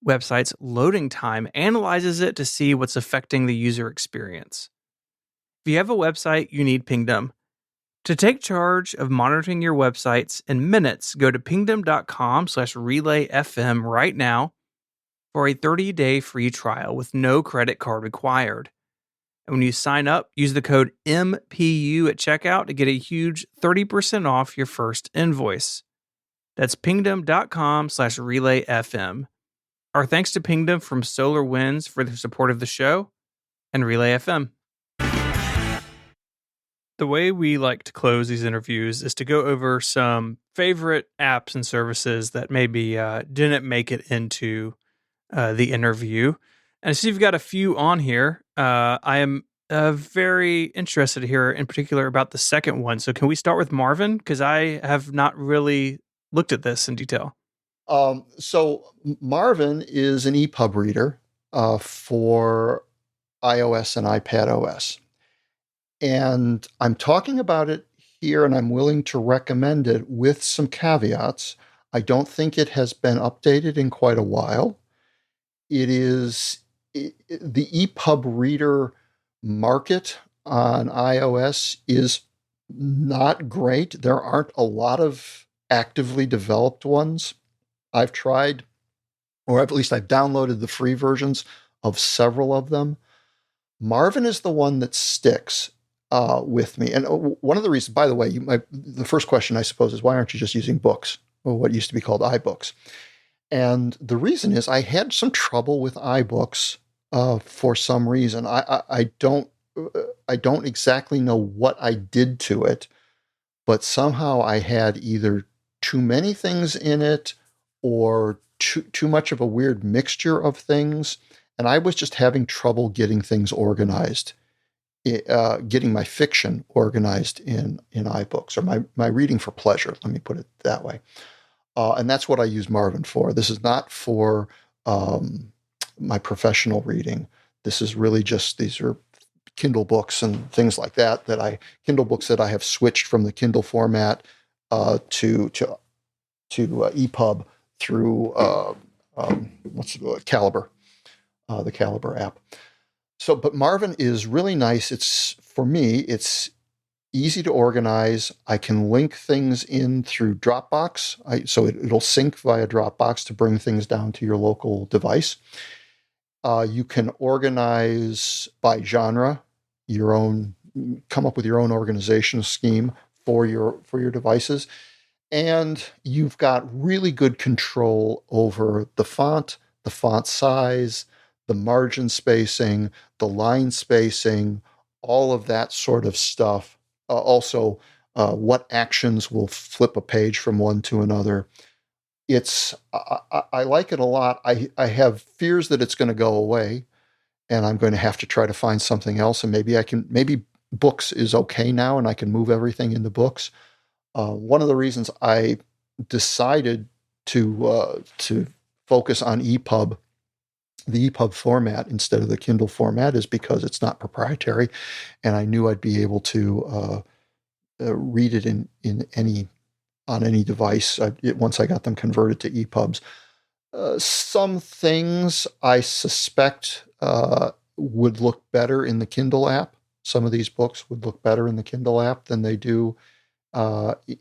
website's loading time, analyzes it to see what's affecting the user experience. If you have a website, you need Pingdom. To take charge of monitoring your websites in minutes, go to pingdom.com/relayfm right now for a 30-day free trial with no credit card required. And when you sign up, use the code MPU at checkout to get a huge 30% off your first invoice. That's pingdom.com/relayfm. Our thanks to Pingdom from SolarWinds for their support of the show and Relay FM. The way we like to close these interviews is to go over some favorite apps and services that maybe didn't make it into the interview. And I see you've got a few on here. I am very interested to hear in particular about the second one. So can we start with Marvin? Because I have not really looked at this in detail. So Marvin is an EPUB reader for iOS and iPadOS. And I'm talking about it here, and I'm willing to recommend it with some caveats. I don't think it has been updated in quite a while. The EPUB reader market on iOS is not great. There aren't a lot of actively developed ones. I've tried, or at least I've downloaded the free versions of several of them. Marvin is the one that sticks with me. And one of the reasons, by the way, the first question, I suppose, is why aren't you just using books, or what used to be called iBooks? And the reason is I had some trouble with iBooks for some reason. I don't exactly know what I did to it, but somehow I had either too many things in it or too much of a weird mixture of things, and I was just having trouble getting things organized. Getting my fiction organized in iBooks, or my reading for pleasure. Let me put it that way. And that's what I use Marvin for. This is not for my professional reading. This is really just, these are Kindle books and things like that, Kindle books that I have switched from the Kindle format to EPUB through Calibre, the Calibre app. So, but Marvin is really nice. For me, it's easy to organize. I can link things in through Dropbox, so it'll sync via Dropbox to bring things down to your local device. You can organize by genre, your own, come up with your own organizational scheme for your devices, and you've got really good control over the font size, the margin spacing, the line spacing, all of that sort of stuff. Also, what actions will flip a page from one to another. I like it a lot. I have fears that it's going to go away, and I'm going to have to try to find something else. And maybe books is okay now, and I can move everything into books. One of the reasons I decided to focus on EPUB, the EPUB format instead of the Kindle format, is because it's not proprietary, and I knew I'd be able to read it on any device once I got them converted to EPUBs. Some things I suspect would look better in the Kindle app. Some of these books would look better in the Kindle app than they do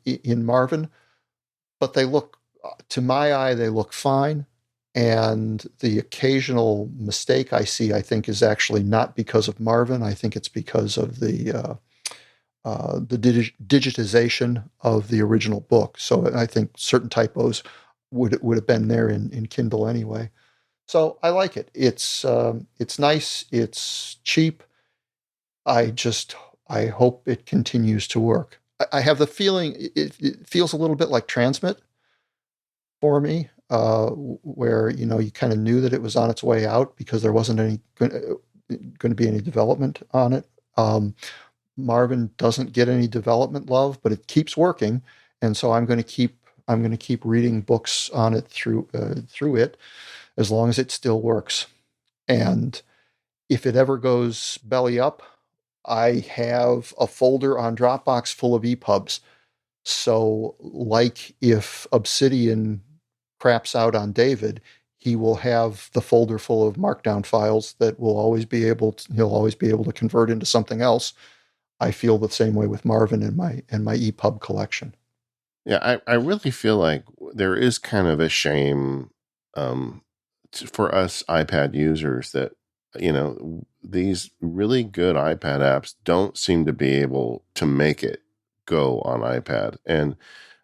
in Marvin, but they look, to my eye, they look fine. And the occasional mistake I see, I think, is actually not because of Marvin. I think it's because of the digitization of the original book. So I think certain typos would have been there in Kindle anyway. So I like it. It's nice. It's cheap. I hope it continues to work. I have the feeling it feels a little bit like Transmit for me, where you kind of knew that it was on its way out because there wasn't any going to be any development on it. Marvin doesn't get any development love, but it keeps working, and so I'm going to keep reading books on it through it as long as it still works. And if it ever goes belly up, I have a folder on Dropbox full of EPUBs. So, like if Obsidian craps out on David, he will have the folder full of Markdown files that he'll always be able to convert into something else. I feel the same way with Marvin and my EPUB collection. Yeah, I really feel like there is kind of a shame for us iPad users that, these really good iPad apps don't seem to be able to make it go on iPad. And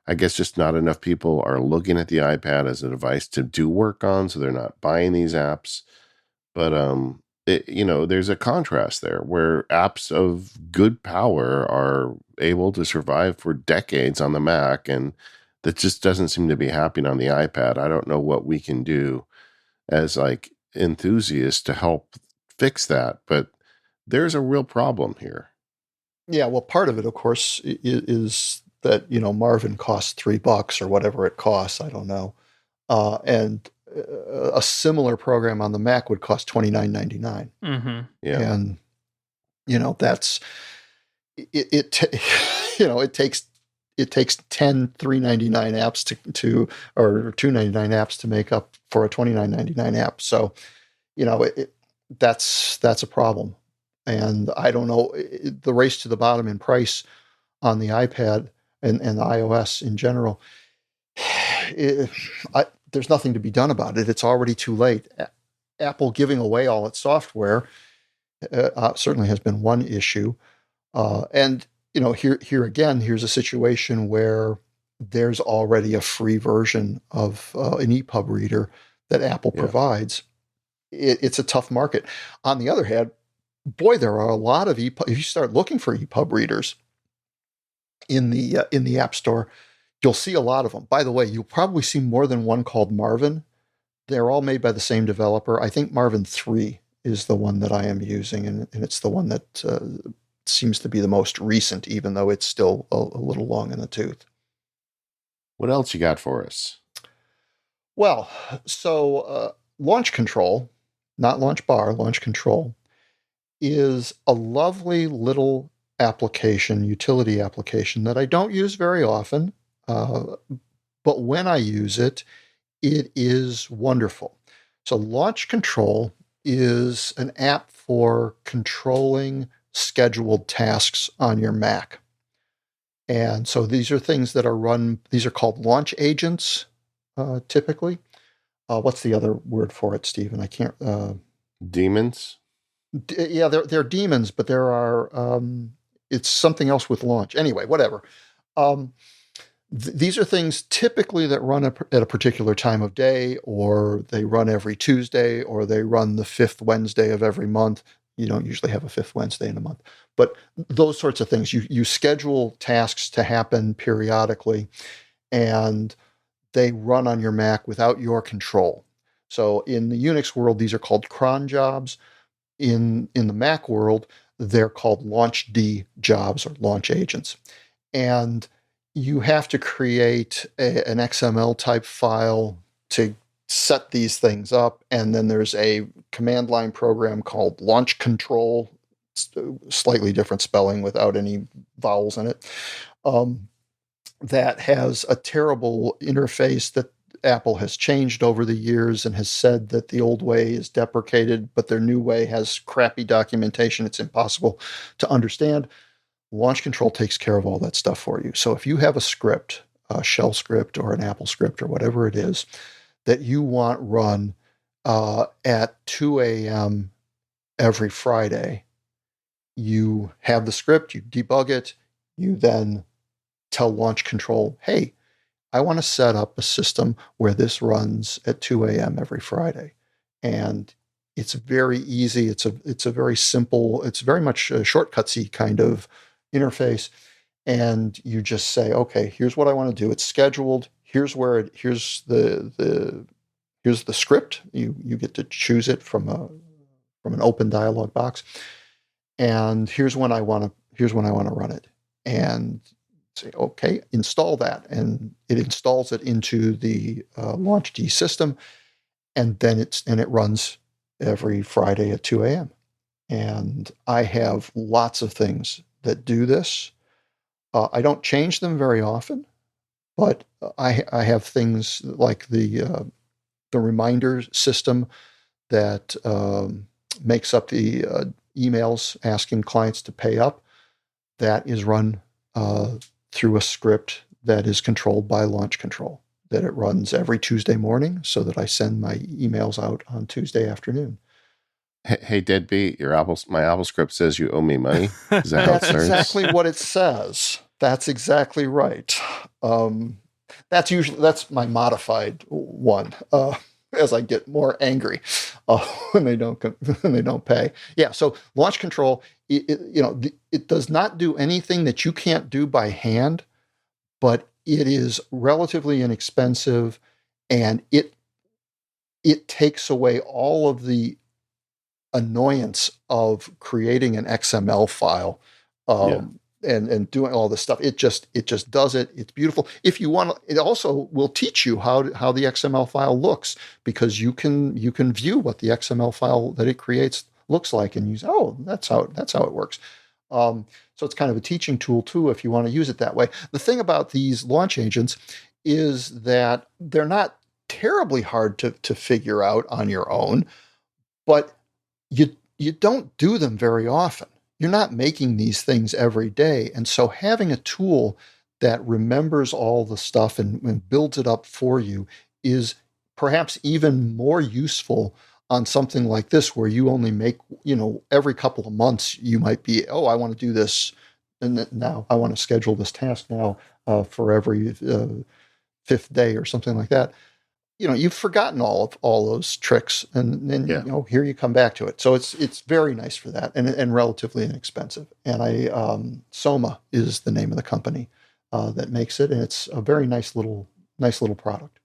I guess just not enough people are looking at the iPad as a device to do work on, so they're not buying these apps. But there's a contrast there where apps of good power are able to survive for decades on the Mac, and that just doesn't seem to be happening on the iPad. I don't know what we can do as like enthusiasts to help fix that, but there's a real problem here. Yeah, well, part of it, of course, is that Marvin costs $3 or whatever it costs. I don't know, and a similar program on the Mac would cost $29.99. Mm-hmm. Yeah, and that's it. It takes 10 $3.99 apps to or $2.99 apps to make up for a $29.99 app. So that's a problem. And I don't know, the race to the bottom in price on the iPad and the iOS in general, there's nothing to be done about it. It's already too late. Apple giving away all its software certainly has been one issue. And here again, here's a situation where there's already a free version of an EPUB reader that Apple provides. It's a tough market. On the other hand, boy, there are a lot of EPUB. If you start looking for EPUB readers in the App Store, you'll see a lot of them. By the way, you'll probably see more than one called Marvin. They're all made by the same developer. I think Marvin 3 is the one that I am using, and it's the one that seems to be the most recent, even though it's still a little long in the tooth. What else you got for us? Well, so Launch Control, not Launch Bar, Launch Control, is a lovely little application, utility application that I don't use very often, but when I use it, it is wonderful. So Launch Control is an app for controlling scheduled tasks on your Mac. And so these are things that are run, these are called launch agents, typically. What's the other word for it, Stephen? I can't. Demons? Yeah, they're demons, but there are, it's something else with launch. Anyway, whatever. Um, these are things typically that run at a particular time of day, or they run every Tuesday, or they run the fifth Wednesday of every month. You don't usually have a fifth Wednesday in a month, but those sorts of things. You schedule tasks to happen periodically, and they run on your Mac without your control. So in the Unix world, these are called cron jobs. In the Mac world, they're called launch D jobs or launch agents. And you have to create an XML type file to set these things up. And then there's a command line program called launch control, slightly different spelling without any vowels in it, that has a terrible interface that Apple has changed over the years and has said that the old way is deprecated, but their new way has crappy documentation. It's impossible to understand. Launch Control takes care of all that stuff for you. So if you have a script, a shell script or an Apple script or whatever it is that you want run at 2 a.m. every Friday, you have the script, you debug it, you then tell Launch Control, hey, I want to set up a system where this runs at 2 a.m. every Friday. And it's very easy. It's a very simple, it's very much a shortcutsy kind of interface. And you just say, okay, here's what I want to do. It's scheduled. Here's where here's the script. You get to choose it from an open dialog box. And here's when I want to run it. And say, okay, install that. And it installs it into the LaunchD system. And then it runs every Friday at 2 a.m. And I have lots of things that do this. I don't change them very often, but I have things like the reminder system that makes up the emails asking clients to pay up. That is run through a script that is controlled by Launch Control, that it runs every Tuesday morning so that I send my emails out on Tuesday afternoon. Hey, deadbeat, my Apple script says you owe me money. Is that how it That's starts? exactly what it says. That's exactly right. That's my modified one. As I get more angry when they don't pay. Yeah. So Launch Control, it does not do anything that you can't do by hand, but it is relatively inexpensive, and it takes away all of the annoyance of creating an XML file and doing all this stuff. It just does it. It's beautiful. If you want, it also will teach you how the XML file looks, because you can view what the XML file that it creates looks like, and use, oh, that's how it works. So it's kind of a teaching tool too, if you want to use it that way. The thing about these launch agents is that they're not terribly hard to figure out on your own, but you don't do them very often. You're not making these things every day. And so having a tool that remembers all the stuff and builds it up for you is perhaps even more useful on something like this, where you only make, every couple of months you might be, oh, I want to do this, and now I want to schedule this task now for every fifth day or something like that. You've forgotten all those tricks, and then here you come back to it. So it's very nice for that, and relatively inexpensive. And Soma is the name of the company that makes it, and it's a very nice little product.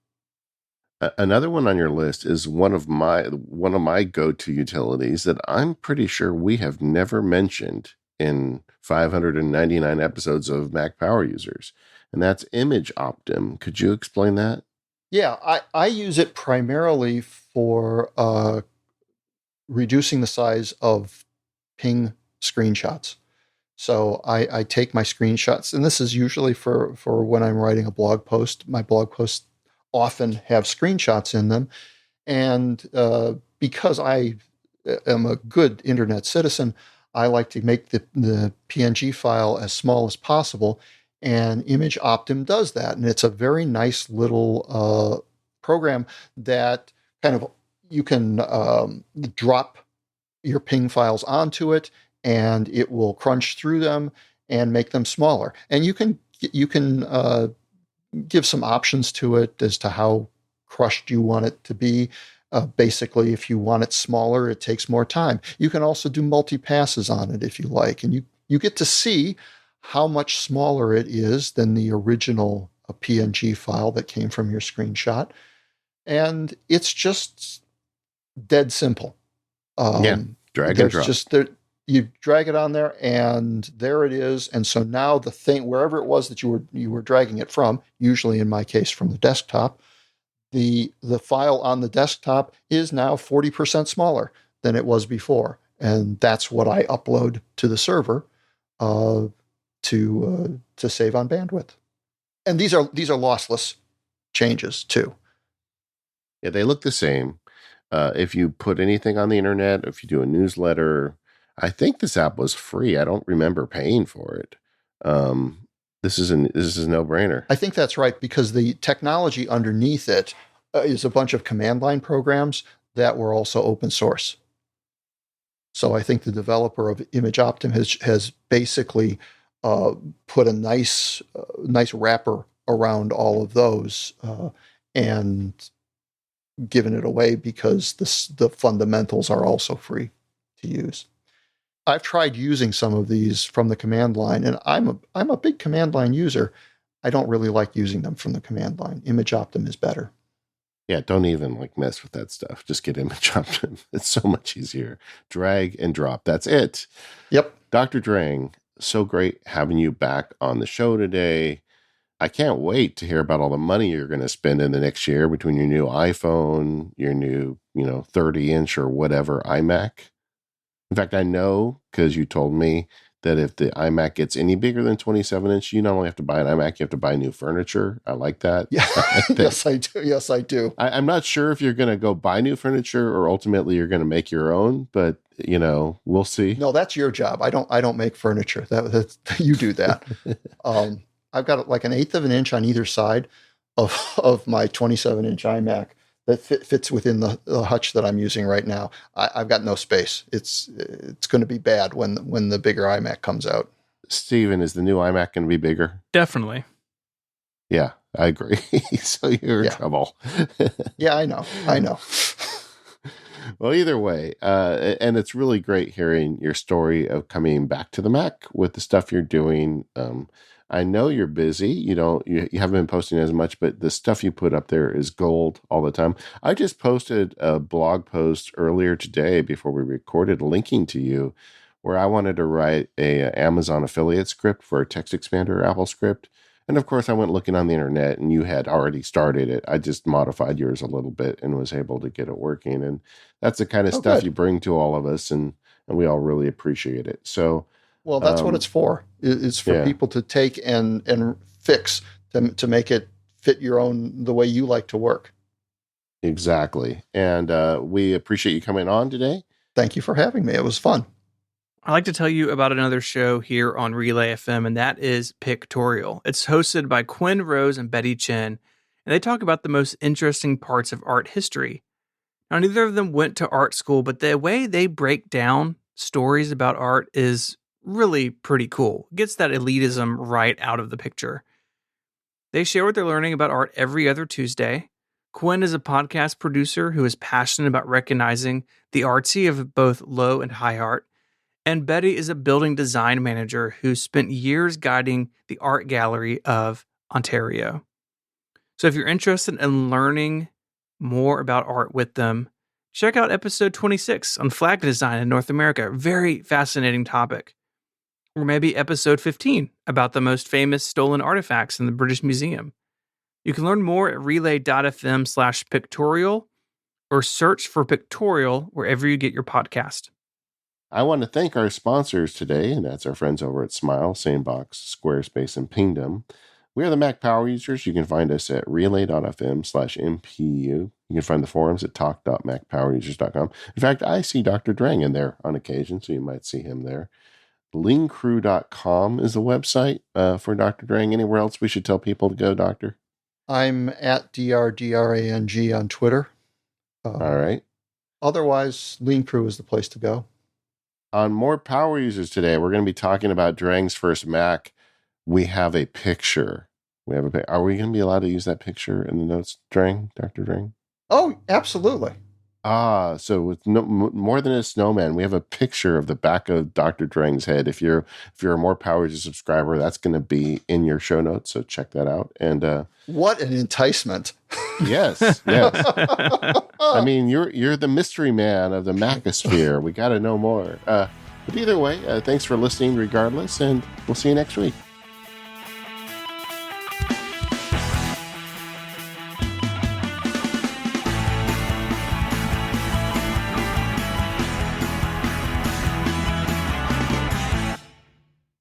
Another one on your list is one of my go-to utilities that I'm pretty sure we have never mentioned in 599 episodes of Mac Power Users, and that's Image Optim. Could you explain that? Yeah, I use it primarily for reducing the size of ping screenshots. So I take my screenshots, and this is usually for when I'm writing a blog post. My blog posts often have screenshots in them, and because I am a good internet citizen, I like to make the PNG file as small as possible. And Image Optim does that. And it's a very nice little program that kind of you can drop your ping files onto it, and it will crunch through them and make them smaller. And you can give some options to it as to how crushed you want it to be. Basically, if you want it smaller, it takes more time. You can also do multi-passes on it if you like, and you get to see how much smaller it is than the original PNG file that came from your screenshot. And it's just dead simple. Drag and drop. You drag it on there, and there it is. And so now the thing, wherever it was that you were dragging it from, usually in my case from the desktop, the file on the desktop is now 40% smaller than it was before, and that's what I upload to the server to save on bandwidth. And these are lossless changes too. Yeah, they look the same. If you put anything on the internet, if you do a newsletter, I think this app was free. I don't remember paying for it. This is a no-brainer. I think that's right, because the technology underneath it is a bunch of command line programs that were also open source. So I think the developer of Image Optim has basically put a nice wrapper around all of those and given it away because the fundamentals are also free to use. I've tried using some of these from the command line, and I'm a big command line user. I don't really like using them from the command line. Image Optim is better. Yeah, don't even mess with that stuff. Just get Image Optim. It's so much easier. Drag and drop. That's it. Yep. Dr. Drang, so great having you back on the show today. I can't wait to hear about all the money you're going to spend in the next year between your new iPhone, your new, 30-inch or whatever iMac. In fact, I know, because you told me, that if the iMac gets any bigger than 27-inch, you not only have to buy an iMac, you have to buy new furniture. I like that. Yeah. I like that. Yes, I do. I'm not sure if you're going to go buy new furniture or ultimately you're going to make your own, but, we'll see. No, that's your job. I don't make furniture. That you do that. I've got like an eighth of an inch on either side of my 27-inch iMac that fits within the hutch that I'm using right now. I've got no space. It's going to be bad when the bigger iMac comes out. Steven, is the new iMac going to be bigger? Definitely. Yeah, I agree. So you're in trouble. Yeah, I know. Well, either way, and it's really great hearing your story of coming back to the Mac with the stuff you're doing. I know you're busy. You haven't been posting as much, but the stuff you put up there is gold all the time. I just posted a blog post earlier today before we recorded, linking to you, where I wanted to write a Amazon affiliate script for a text expander Apple script. And of course, I went looking on the internet, and you had already started it. I just modified yours a little bit and was able to get it working. And that's the kind of stuff good. you bring to all of us, and we all really appreciate it. So, well, that's what it's for. It's for people to take and fix to make it fit the way you like to work. Exactly. And we appreciate you coming on today. Thank you for having me. It was fun. I'd like to tell you about another show here on Relay FM, and that is Pictorial. It's hosted by Quinn Rose and Betty Chen, and they talk about the most interesting parts of art history. Now, neither of them went to art school, but the way they break down stories about art is really pretty cool. It gets that elitism right out of the picture. They share what they're learning about art every other Tuesday. Quinn is a podcast producer who is passionate about recognizing the artsy of both low and high art. And Betty is a building design manager who spent years guiding the art gallery of Ontario. So if you're interested in learning more about art with them, check out episode 26 on flag design in North America. Very fascinating topic. Or maybe episode 15 about the most famous stolen artifacts in the British Museum. You can learn more at relay.fm/pictorial or search for Pictorial wherever you get your podcast. I want to thank our sponsors today, and that's our friends over at Smile, Sanebox, Squarespace, and Pingdom. We are the Mac Power Users. You can find us at relay.fm/MPU. You can find the forums at talk.macpowerusers.com. In fact, I see Dr. Drang in there on occasion, so you might see him there. leancrew.com is the website for Dr. Drang. Anywhere else we should tell people to go, Doctor? I'm at DRDRANG on Twitter. All right. Otherwise, Lean Crew is the place to go. On More Power Users today, we're going to be talking about Drang's first Mac. We have a picture. Are we going to be allowed to use that picture in the notes, Drang, Dr. Drang? Oh, absolutely. So with more than a snowman, we have a picture of the back of Dr. Drang's head. If you're a More Power User subscriber, that's going to be in your show notes. So check that out. And what an enticement! Yes. I mean, you're the mystery man of the Macosphere. We got to know more. But either way, thanks for listening, regardless, and we'll see you next week.